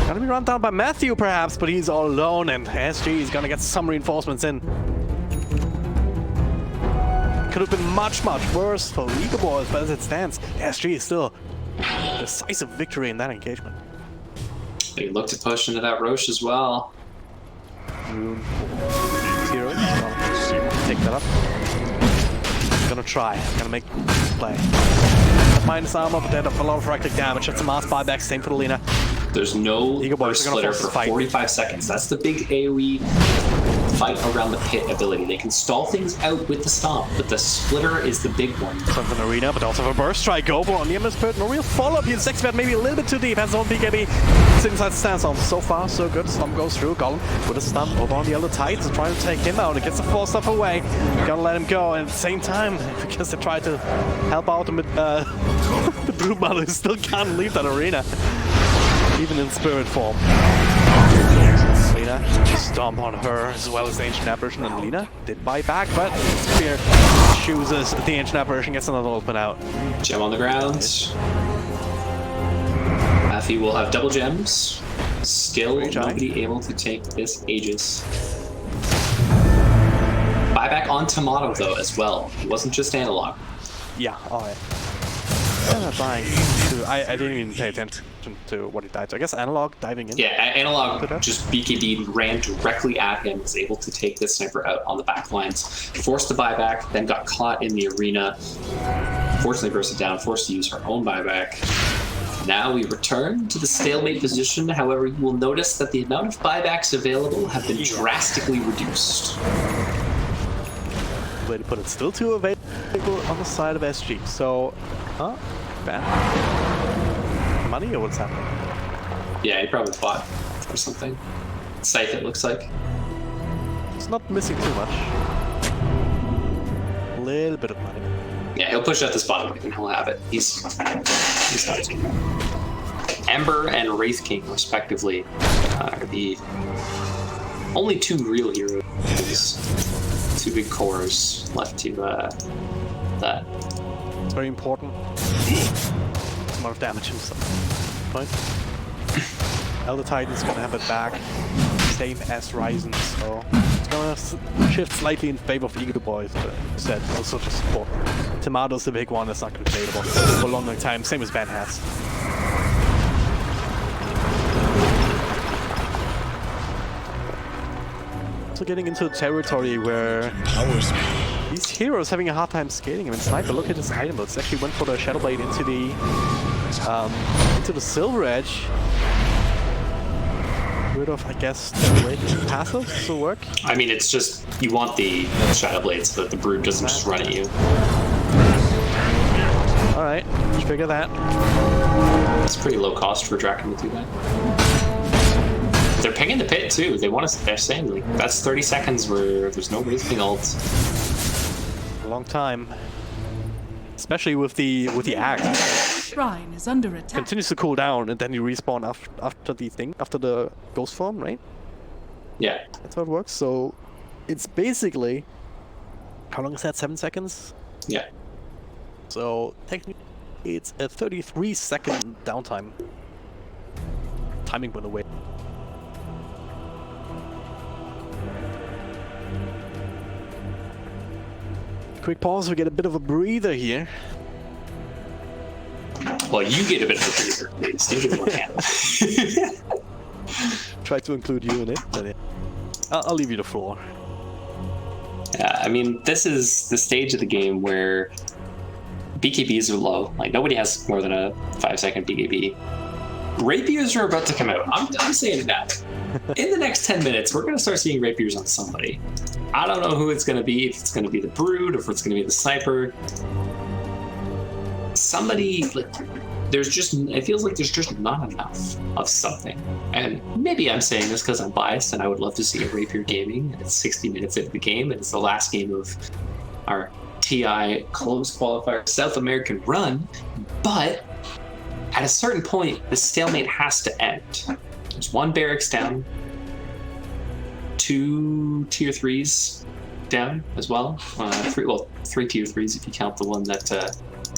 gonna be run down by Matthew perhaps, but he's all alone, and SG is gonna get some reinforcements in. Could have been much worse for EGOBOYS, but as it stands, SG is still a decisive victory in that engagement. they look to push into that Roche as well. Rune 0. Take that up. Gonna try. Gonna make play. Minus armor, but they have a lot of reckless damage. That's a mass buyback. Same for the Lina. There's no EGOBOYS burst splitter for 45 seconds. That's the big AoE fight around the pit ability. They can stall things out with the stomp, but the splitter is the big one. Something arena, but also have a burst strike. Go on the Ember Spirit. No real follow-up here. Sexbet maybe a little bit too deep. Has his own BKB. It's inside the stance on. So far, so good. Stomp goes through. Golem with a stomp over on the other Titans, trying to take him out. It gets the force stuff away. Gotta let him go. And at the same time, because they try to help out him with the Brood Mother, who still can't leave that arena, even in spirit form. Lina, stomp on her as well as the Ancient Apparition, and Lina did buy back, but Spear chooses the Ancient Apparition, gets another open out. Gem on the ground. Afi will have double gems. Still nobody able to take this Aegis. Buyback on Tomato though as well. It wasn't just analog. Yeah, alright. I didn't even pay attention to what he died. So I guess Analog diving in. Yeah, Analog just BKB'd, ran directly at him, was able to take this sniper out on the back lines, forced the buyback, then got caught in the arena, fortunately bursted down, forced to use her own buyback. Now we return to the stalemate position. However, you will notice that the amount of buybacks available have been drastically reduced. Way to put it, still too available on the side of SG. So, bad money or what's happening? Yeah, he probably bought or something. Scythe, it looks like. It's not missing too much. A little bit of money. Yeah, he'll push out this bottom and he'll have it. He's not. Ember and Wraith King, respectively, are the only two real heroes. Two big cores left to that. It's very important. Amount of damage and stuff. Right? Elder Titan's gonna have it back. Same as Ryzen, so it's gonna shift slightly in favor of EGOBOYS, but as I said, also just support. Tomato's the big one that's not gonna be playable for a long time, same as Ben has. So getting into a territory where these heroes having a hard time scaling. I mean, Sniper, look at his item builds. Actually went for the Shadow Blade into the Silver Edge. rid of, I guess, the way the passives will work. I mean, it's just, you want the Shadow Blade so that the Brood doesn't just run at you. Alright, figure that. It's pretty low cost for Draken to do that. They're pinging the pit too. They want us, they're saying, like, that's 30 seconds where there's no wasting ults. A long time. Especially with the axe. Shrine is under attack. Continues to cool down and then you respawn after the ghost form, right? Yeah. That's how it works. So it's basically, how long is that? 7 seconds? Yeah. So technically it's a 33-second downtime. Timing went away. Quick pause, we get a bit of a breather here. Well, you get a bit of a breather, please. Think of one hand. Try to include you in it, but yeah. I'll leave you the floor. Yeah, I mean, this is the stage of the game where BKBs are low. Like, nobody has more than a 5-second BKB. Rapiers are about to come out. I'm saying it now. In the next 10 minutes, we're going to start seeing rapiers on somebody. I don't know who it's going to be, if it's going to be the Brood, or if it's going to be the Sniper. Somebody, like, it feels like there's just not enough of something. And maybe I'm saying this because I'm biased and I would love to see a Rapier gaming, and it's 60 minutes into the game, and it's the last game of our TI closed qualifier South American run, but at a certain point, the stalemate has to end. There's one barracks down, 2 tier 3s down as well. 3 tier 3s if you count the one that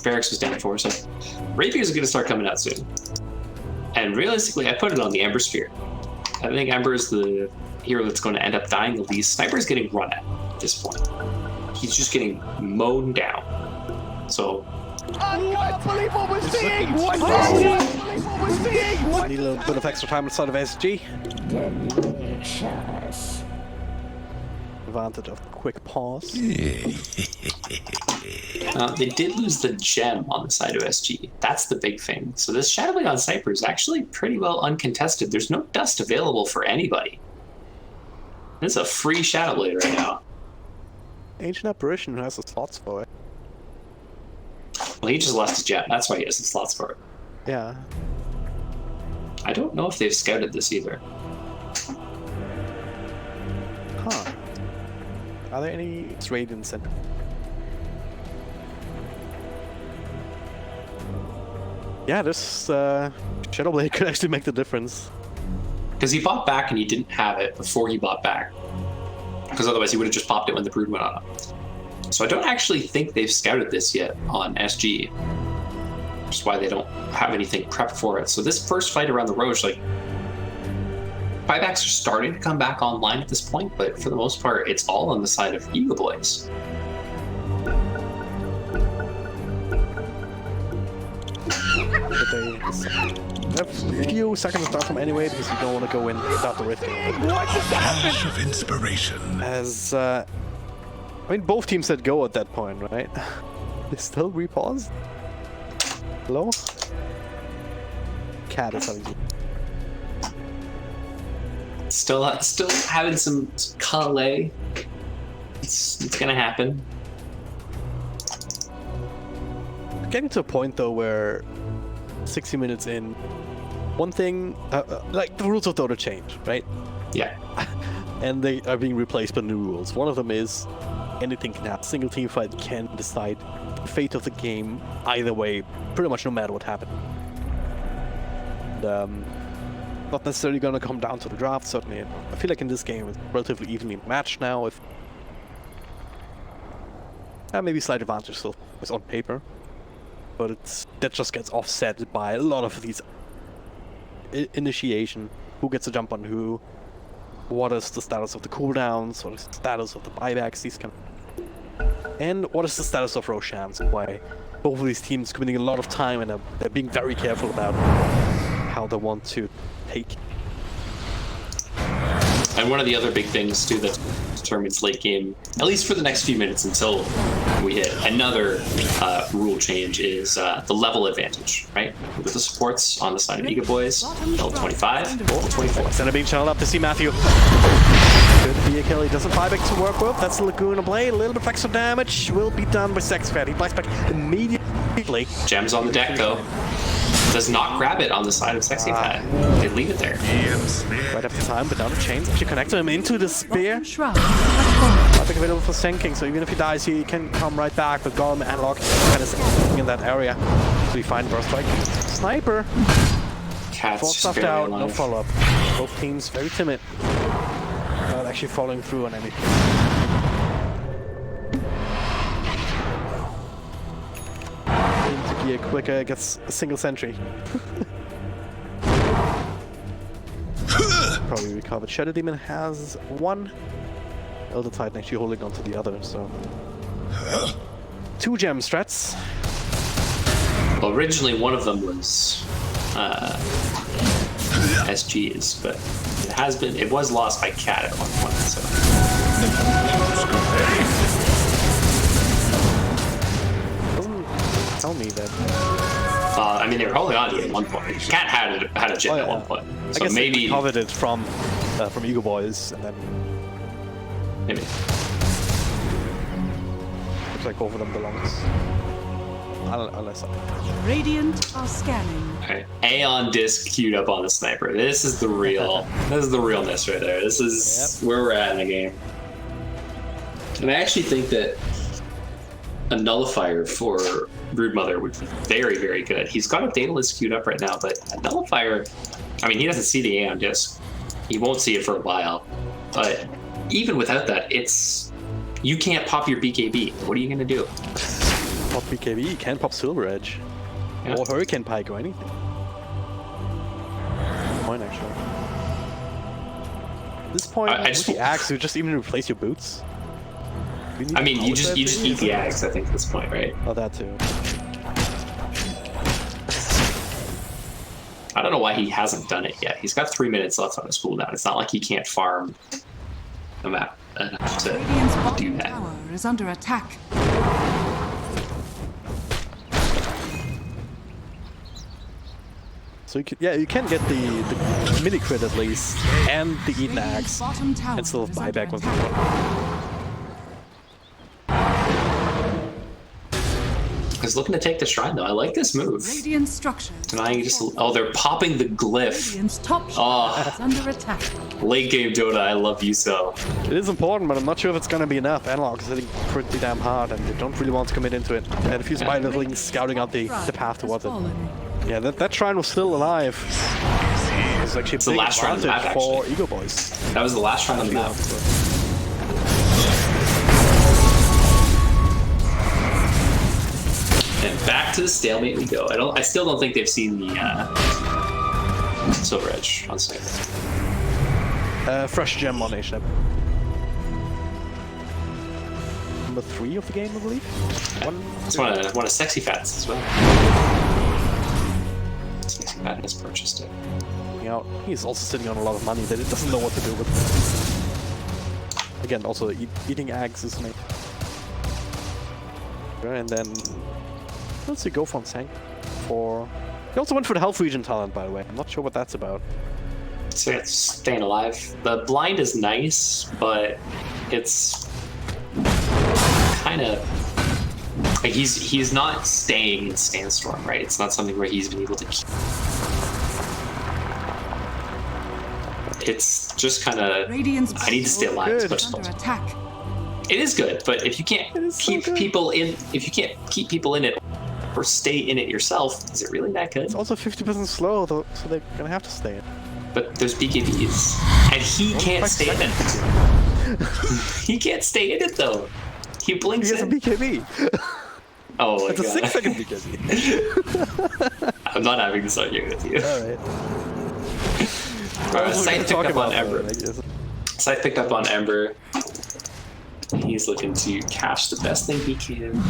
barracks was down for. So rapiers are going to start coming out soon. And realistically, I put it on the Ember Spear. I think Ember is the hero that's going to end up dying the least. Sniper is getting run at this point. He's just getting mown down. So I can't believe what we're seeing! What we're seeing! Need a little bit of extra time outside of SG. Delicious. Advantage of quick pause. they did lose the gem on the side of SG. That's the big thing. So this Shadow Blade on Sniper is actually pretty well uncontested. There's no dust available for anybody. This is a free Shadow Blade right now. Ancient Apparition has the slots for it. Well, he just lost his gem. That's why he has the slots for it. Yeah. I don't know if they've scouted this either. Huh. Are there any Radiants in? Yeah, this Shadow Blade could actually make the difference. Because he bought back and he didn't have it before he bought back. Because otherwise he would have just popped it when the Brood went on him. So I don't actually think they've scouted this yet on SG. Which is why they don't have anything prepped for it. So this first fight around the Roche, like, buybacks are starting to come back online at this point, but for the most part, it's all on the side of EGOBOYS. But they have a few seconds of downtime anyway, because you don't want to go in without the Rift. Flash of inspiration. As, I mean, both teams said go at that point, right? They still repause? Hello? Cat is having Still having some Calais. It's gonna happen. Getting to a point though where 60 minutes in, one thing, like the rules of Dota change, right? Yeah. And they are being replaced by new rules. One of them is anything can happen. Single team fight can decide the fate of the game either way, pretty much no matter what happened. And, not necessarily going to come down to the draft, certainly. I feel like in this game it's relatively evenly matched now. If maybe slight advantage still is on paper, but that just gets offset by a lot of these initiation. Who gets a jump on who? What is the status of the cooldowns? What is the status of the buybacks? These kind of, and what is the status of Roshans? Why both of these teams committing a lot of time and they're being very careful about how they want to take. And one of the other big things too that determines late game, at least for the next few minutes until we hit. Another rule change is the level advantage, right? With the supports on the side of EGOBOYS, level 25, level 24. Center being channeled up to see Matthew. Good be a kill. He doesn't buy back to work with. That's the Laguna Blade. A little bit of extra damage will be done by Sexfed. He buys back immediately. Gems on the deck though. Does not grab it on the side of Sexy Pad. They leave it there. Right after time, but now the chains actually connect him into the spear. Shroud. Buyback available for sinking, so even if he dies, he can come right back. But Golem and Lock kind of in that area. So we find burst strike. Sniper. Cat's Full just stuffed barely out, alive. no follow-up. Both teams very timid. Not actually following through on anything. Into gear quicker, gets a single sentry. Probably recovered. Shadow Demon has one. Elder Titan actually holding on to the other, so. 2 gem strats. Well, originally one of them was SG's, but it was lost by Cat at one point, so. Doesn't tell me that. I mean, they were holding on to it at one point. Cat had a gem at one point, so I guess maybe they covered it from EGOBOYS, and then maybe. looks like both of them belongs. Unless Radiant are scanning. Alright. Aeon disc queued up on the sniper. This is the real. This is the realness right there. This is where we're at in the game. And I actually think that a nullifier for Broodmother would be very, very good. He's got a Daedalus queued up right now, but a nullifier, I mean, he doesn't see the Aeon disc. He won't see it for a while. But even without that, you can't pop your BKB. What are you gonna do? pop BKB, you can't pop Silver Edge. Yeah. Or Hurricane Pike or anything. Good point, actually. At this point, I with just- the axe, you just even replace your boots. Do need I mean, you power just set eat things? the axe, I think, at this point, right? Oh, that too. I don't know why he hasn't done it yet. He's got 3 minutes left on his cooldown. It's not like he can't farm the map enough to Radiant's do bottom that. tower is under attack. So you can get the mini crit at least, and the Eden Radiant's axe, bottom tower and still is buy under back once attack. He's looking to take the shrine though. I like this move. Radiant structures. Denying just they're popping the glyph. Radiant's top Oh. tower is under attack. Late game Dota, I love you so. It is important, but I'm not sure if it's going to be enough. Analog is hitting pretty damn hard, and they don't really want to commit into it. And a few spiderlings scouting out the path towards it. Yeah, that shrine was still alive. It was actually a the big last shrine on the advantage map, for actually. EGOBOYS. That was the last shrine on the map. And back to the stalemate we go. I still don't think they've seen the Silver Edge on site. Fresh gem on HNEP. Number 3 of the game, I believe. It's one of Sexy Fat's as well. Sexy Fat has purchased it. Out. He's also sitting on a lot of money that it doesn't know what to do with. Again, also eating eggs is me. And then let's see, go from Sank for. He also went for the health region talent, by the way. I'm not sure what that's about. So it's staying alive. The blind is nice, but it's kind of like he's not staying in Sandstorm, right? It's not something where he's been able to keep. It's just kind of Radiant's I need to stay alive as much as under possible. attack. It is good, but if you can't is so keep good. people in, if you can't keep people in it or stay in it yourself, is it really that good? It's also 50% slow, though, so they're gonna have to stay in. But there's BKBs, and he can't stay in it. He can't stay in it though. He blinks He has a in. BKB. Oh my It's a god. 6-second BKB. I'm not having this argument with you. Alright. Scythe picked up on Ember. Scythe picked up on Ember. He's looking to catch the best thing he can.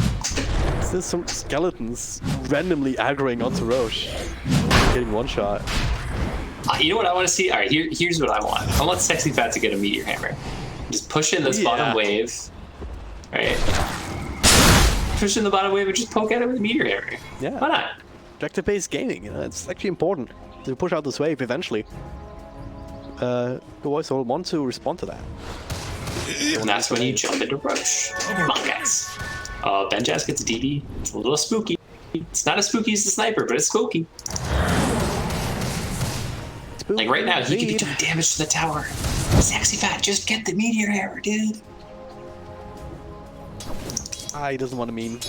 There's some skeletons randomly aggroing onto Roche. Getting one shot. You know what I want to see? Alright, here's what I want. I want Sexy Fat to get a Meteor Hammer. Just push in this Yeah. bottom wave. Right? push in the bottom wave and just poke at it with a meteor hammer. Yeah. Why not? Objective-based gaming, you know, it's actually important to push out this wave eventually. EGOBOYS will want to respond to that. And that's when you jump into Roche. Come on, guys. Benjaz gets a DB. It's a little spooky. It's not as spooky as the sniper, but it's spooky. Like right now, he could be doing damage to the tower. Sexy Fat, just get the meteor hammer, dude. He doesn't want to meme.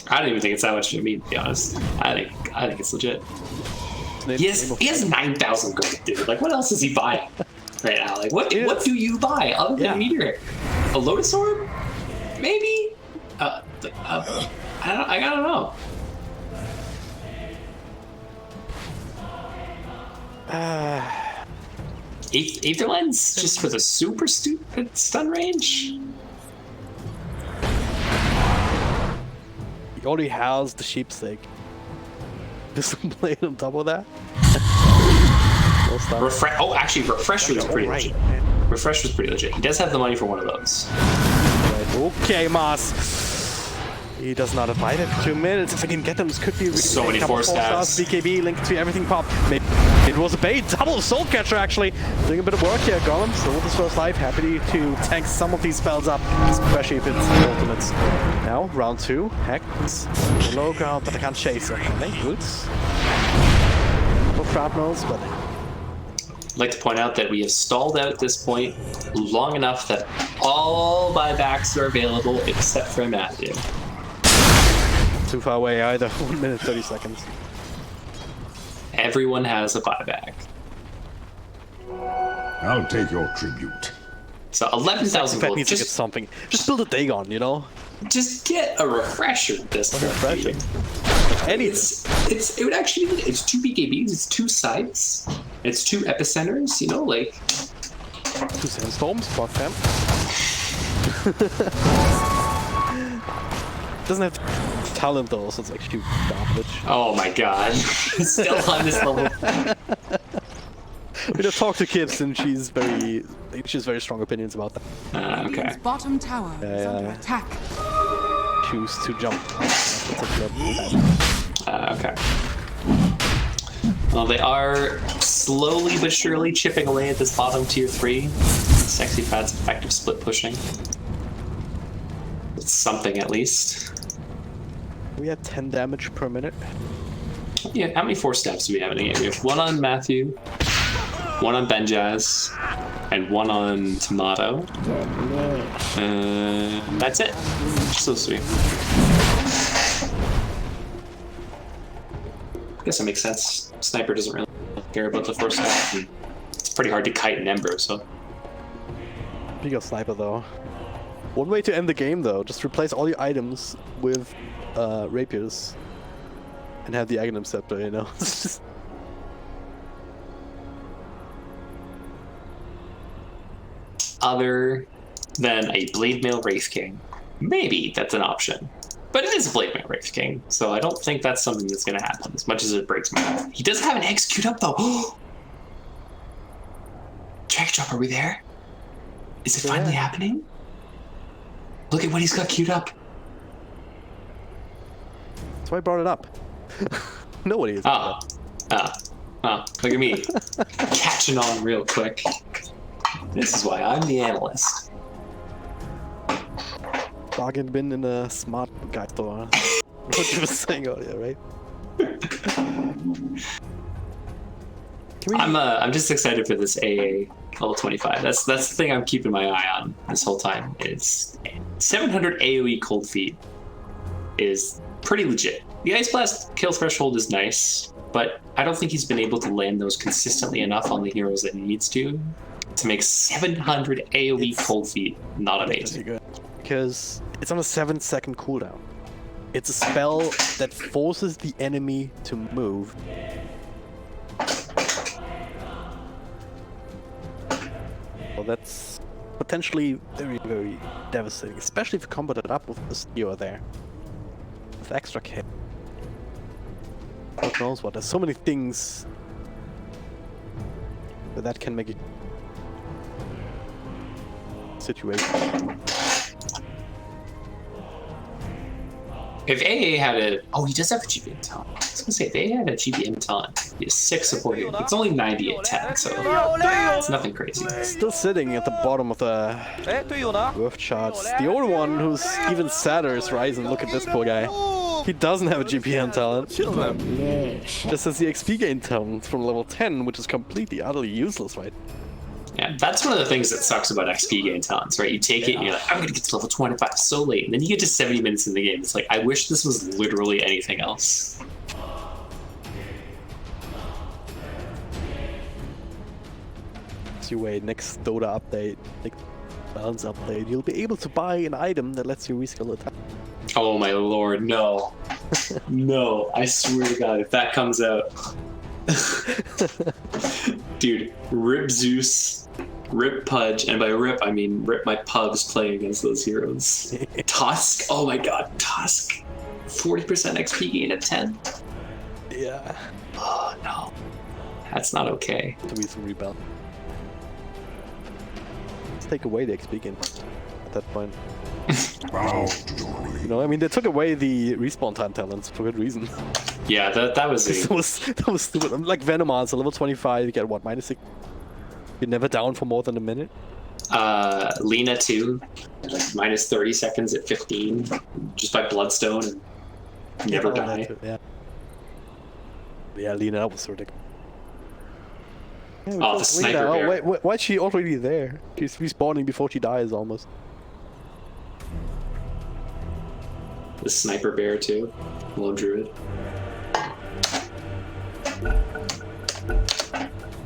I don't even think it's that much to meme, to be honest. I think it's legit. He has 9,000 gold, dude. Like, what else is he buying right now? Like, what do you buy other than a meteor hammer? A Lotus Orb? Maybe? I don't know. Aether Lens just for the super stupid stun range? He already has the sheepsake. Just play on top of that. Actually, Refresh was pretty legit. Refresh was pretty legit. He does have the money for one of those. Right. Okay, Mars. He does not have it for 2 minutes. If I can get them, this could be really so many 4 stars. BKB linked to everything pop. Maybe it was a bait. Double Soul Catcher actually. Doing a bit of work here. Golem still with his first life. Happy to tank some of these spells up, especially if it's ultimates. Now, round 2. Heck, it's low ground, but I can't chase it. Thank Roots. Couple shrapnels, but I'd like to point out that we have stalled out at this point long enough that all buybacks are available except for Matthew. too far away either. 1 minute 30 seconds. Everyone has a buyback. I'll take your tribute. So 11,000 Fat gold. needs to get something. Just build a Dagon, you know? Just get a refresher at this point. It would actually be, it's 2 BKBs, it's 2 sites, it's 2 epicenters, you know, like 2 sandstorms, fuck them. Doesn't have talent though, so it's like shoot garbage. oh my god. Still on this level. We just talked to Kips and she has very strong opinions about that. Okay. Radiant's bottom tower is under attack. Choose to jump. Okay. Well, they are slowly but surely chipping away at this bottom tier 3. Sexy Fat's effective split pushing. It's something at least. We have 10 damage per minute. Yeah, how many 4 steps do we have in the game? We have 1 on Matthew, 1 on Benjaz, and 1 on Tomato. That's it. So sweet. I guess that makes sense. Sniper doesn't really care about the 4 steps. And it's pretty hard to kite an Ember, so. Big of sniper though. One way to end the game though, just replace all your items with rapiers. And have the Aghanim Scepter, you know? It's just... Other than a Blade Mail Wraith King, maybe that's an option. But it is a Blade Mail Wraith King, so I don't think that's something that's going to happen, as much as it breaks my heart. He does have an execute up, though. Drag Drop, are we there? Is it finally happening? Look at what he's got queued up. That's why I brought it up. Nobody is. Look at me. Catching on real quick. This is why I'm the analyst. Bargain bin in a smart guy store. What you were saying earlier, right? I'm just excited for this AA level 25. That's the thing I'm keeping my eye on this whole time. Is 700 AoE cold feet is pretty legit. The Ice Blast kill threshold is nice, but I don't think he's been able to land those consistently enough on the heroes that he needs to make 700 AoE cold feet not amazing. Because it's on a 7-second cooldown. It's a spell that forces the enemy to move. Well, that's potentially very, very devastating, especially if you combo it up with the Steel there. With extra K. God knows what, there's so many things that can make it situation. If AA had a... Oh, he does have a GBM talent. I was gonna say, if AA had a GBM talent, he has 6 support here. It's only 90 attack, so it's nothing crazy. Still sitting at the bottom of the worth charts. The only one who's even sadder is Ryzen. Look at this poor guy. He doesn't have a GPM talent. Just has the XP gain talent from level 10, which is completely, utterly useless, right? Yeah, that's one of the things that sucks about XP gain talents, right? You take it and you're like, I'm gonna get to level 25 so late, and then you get to 70 minutes in the game. It's like, I wish this was literally anything else. As you wait, next Dota update, next balance update, you'll be able to buy an item that lets you rescale attack. Oh my lord, no. No, I swear to God, if that comes out. Dude, rip Zeus, rip Pudge, and by rip I mean rip my pubs playing against those heroes. Tusk, oh my god, Tusk. 40% XP gain at 10. Yeah. Oh no. That's not okay. To be some rebound. Let's take away the XP gain at that point. You know, I mean, they took away the respawn time talents for good reason. Yeah, that was it. that was stupid. I'm like Venomons, level 25, you get what, -6? You're never down for more than a minute? Lena too, like -30 seconds at 15, just by Bloodstone and never die. Yeah. Yeah, Lena was ridiculous. Yeah, Oh, the sniper bear. Wait, why is she already there? She's respawning before she dies almost. The sniper bear too, low druid.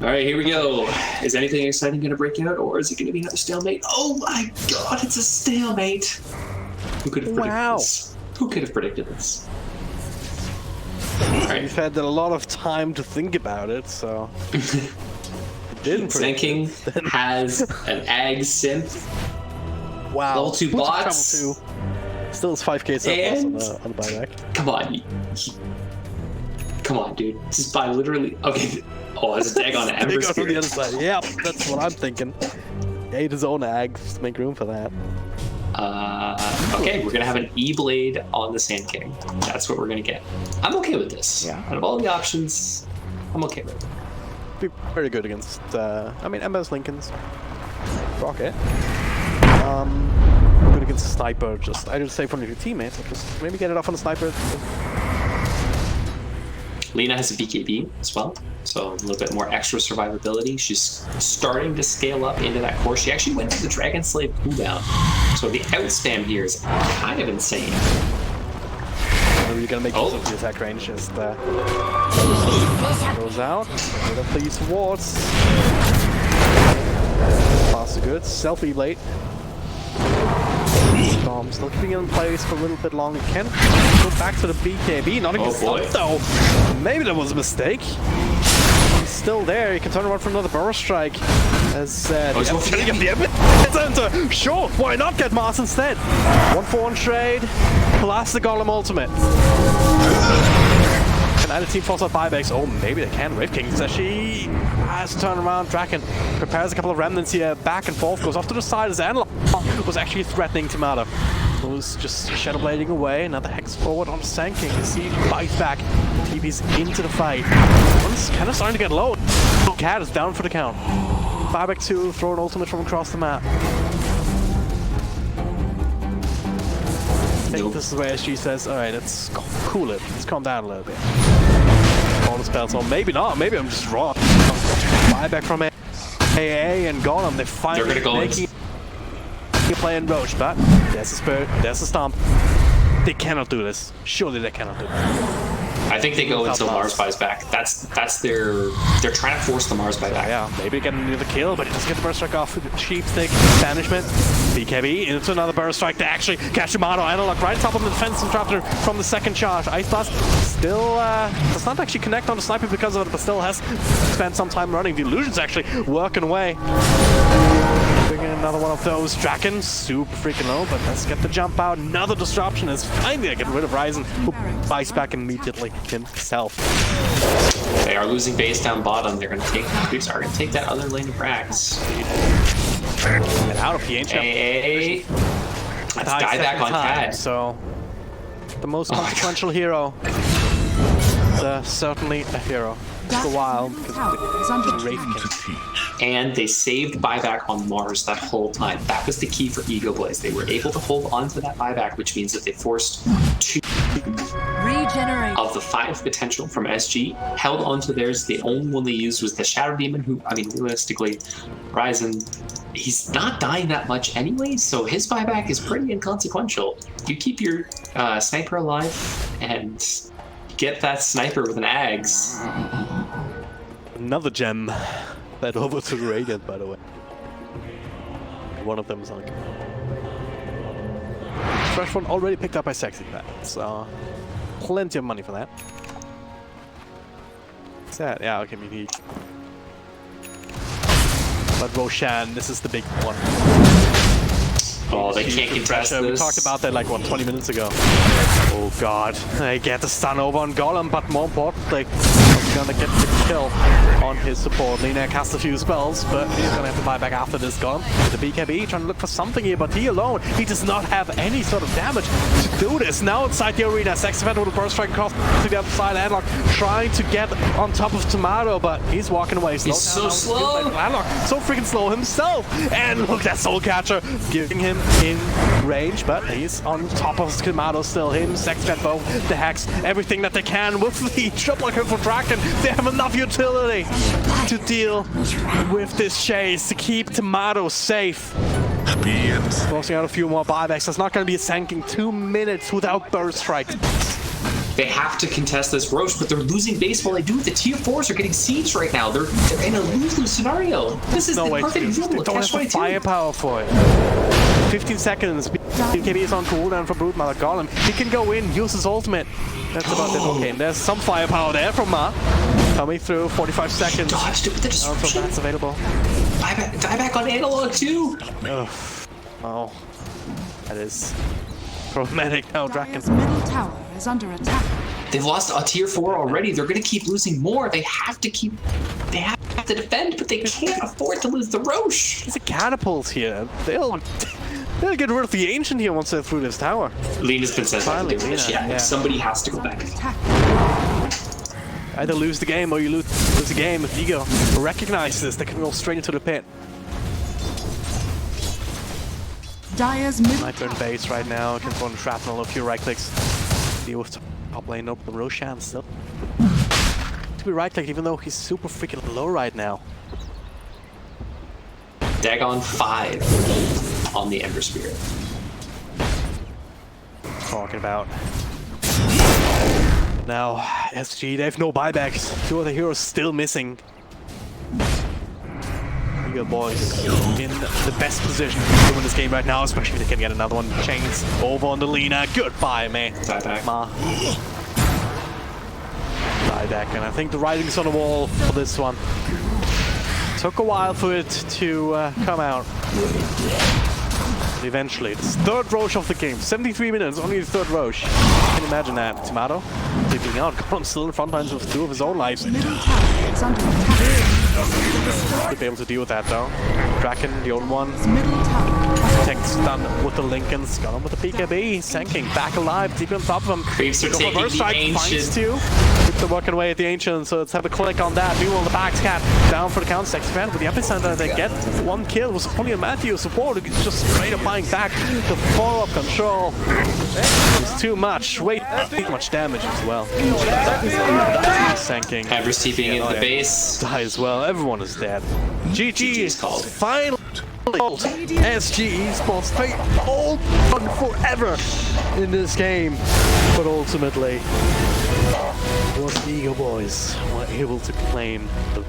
All right, here we go. Is anything exciting going to break out, or is it going to be another stalemate? Oh my god, it's a stalemate! Who could have predicted this? Who could have predicted this? All right. You've had a lot of time to think about it, so... Didn't Sand King has an Ag synth. Wow. Level 2 bots. Level 2. Still is 5k surplus on the buyback. Come on. Come on, dude. Just buy literally... Okay. Oh, there's a tag on Ember Take on the other Spirit. side. Yeah, that's what I'm thinking. He ate his own ags to make room for that. Okay, we're gonna have an E-Blade on the Sand King. That's what we're gonna get. I'm okay with this. Yeah. Out of all the options, I'm okay with it. Be very good against, I mean, Ember's Lincoln's. Rocket. Good against a sniper, just, I didn't say from your teammates, but just maybe get it off on a sniper. Lena has a BKB as well, so a little bit more extra survivability. She's starting to scale up into that core. She actually went to the Dragon Slave cooldown, so the outspam here is kind of insane. You're gonna make use of the attack range, just goes out, get up these wards. Faster good, self E-Blade. Storm still keeping it in place for a little bit longer. Can go back to the BKB, not against Storm though. Maybe that was a mistake. He's still there, he can turn around for another burst strike. As the sure, why not get Mars instead? 1-for-1 trade, plus the Golem ultimate. Can either team force out buybacks? Oh, maybe they can. Wave King actually has to turn around. Draken prepares a couple of remnants here, back and forth, goes off to the side as Anlock was actually threatening Timada. Was just shadow blading away. Another hex forward on Sand King. You see he bites back. TP's into the fight. One's kind of starting to get low. Cat is down for the count. Buyback 2, throw an ultimate from across the map. I think this is where SG says, alright, let's cool it. Let's calm down a little bit. All the spells, or maybe not. Maybe I'm just wrong. Buyback from AA and Golem. They're finally making a play in Roach, but there's a Spirit, there's a Stomp. They cannot do this. Surely they cannot do this. I think they go until Mars buys back. That's they're trying to force the Mars buy back. Yeah, maybe get another kill, but he doesn't get the burst strike off. Sheep stick, banishment, BKB into another burst strike to actually catch Yamato. Analog right on top of the defense and trapped her from the second charge. Ice Blast still does not actually connect on the sniper because of it, but still has spent some time running. The illusion's actually working away. Bringing another one of those. Draken, super freaking low, but let's get the jump out. Another disruption is finally getting rid of Ryzen, who bites back immediately himself. They are losing base down bottom. They're gonna take that other lane of Brax. And out of the ancient. Let's die back on Cat. So the most consequential hero. Certainly a hero. Took a while because of the Wraith King. And they saved buyback on Mars that whole time. That was the key for EGOBOYS. They were able to hold on to that buyback, which means that they forced 2 Regenerate. of the 5 potential from SG, held onto theirs. The only one they used was the Shadow Demon, who, I mean, realistically, Ryzen, he's not dying that much anyway, so his buyback is pretty inconsequential. You keep your sniper alive and get that sniper with an Ags. Another gem led over to the Radiant, by the way. One of them is like... Fresh one already picked up by Sexy Pat, so plenty of money for that. What's that? Yeah, okay, I mean he... But Roshan, this is the big one. Oh, they can't contest this. We talked about that like, what, 20 minutes ago. Oh god, they get the stun over on Golem, but more importantly, he's gonna get the kill on his support. Lina casts a few spells, but he's gonna have to buy back after this gone. The BKB trying to look for something here, but he alone, he does not have any sort of damage to do this. Now inside the arena, Sexyfed with a burst strike across to the other side. Adlock trying to get on top of Tomato, but he's walking away. He's so slow. Adlock so freaking slow himself. And look, that Soul Catcher giving him in range, but he's on top of Tomato still. Him, Sexfed both, the hacks, everything that they can with the triple kill for Draken. They have enough utility to deal with this chase, to keep Tomato safe. Forcing out a few more buybacks. That's not going to be a sinking 2 minutes without burst strike. They have to contest this Roche, but they're losing base while they do it. The tier 4s are getting siege right now. They're in a lose-lose scenario. This is No the way, perfect example they of don't Cash have the 22. firepower for it. 15 seconds. BKB is on cooldown for Broodmother Golem. He can go in, use his ultimate. That's about it. Okay, and there's some firepower there from Ma. Coming through, 45 seconds. Dodged it with the Also, disruption. that's available. Die back on analog too. Ugh. Oh, that is problematic now, Draken. Dire's middle tower is under attack. They've lost a tier 4 already. They're going to keep losing more. They have to defend, but they can't afford to lose the Roche. There's a catapult here. They'll get rid of the Ancient here once they're through this tower. Lena's been said Finally, to do this. Lina, Yeah, yeah. somebody has to go back. Attack. Either lose the game or you lose the game. If Ego recognize this, they can go straight into the pit. Dire's middle Sniper in tower. base right now. Can throw in shrapnel, a few right clicks. Deal with top lane up. The Roshan still to be right clicked, even though he's super freaking low right now. Dagon 5 on the Ember Spirit. Talking about. Now, SG, they have no buybacks. Two of the heroes still missing. EGOBOYS in the best position to win this game right now, especially if they can get another one. Chains over on the Lina. Goodbye, man. Buyback. Ma. Buyback, and I think the writing's on the wall for this one. Took a while for it to come out. But eventually, it's third Roche of the game. 73 minutes, only the third Roche. Can you imagine that? Tomato dipping out. Golem's still in front lines with 2 of his own lives. Middle tower is under attack. Should be able to deal with that though. Draken, the old one. Middle tower. Tech's done with the Lincolns. Got him with the PKB. Sanking back alive. Deep on top of him. Creeps are Go for taking first the strike. Finds Ancient. 2. They're working away at the Ancient, so let's have a click on that. Meanwhile, the backscat down for the count. Sexfed with the epicenter. They get 1 kill. It was only a Matthew support. It's just straight up buying back the follow-up control. It's too much. Way too much damage as well. Sanking. Ember's TPing in the base. Die as well. Everyone is dead. GG is called. Finally. SG Esports, they all fun forever in this game, but ultimately, was EGOBOYS were able to claim the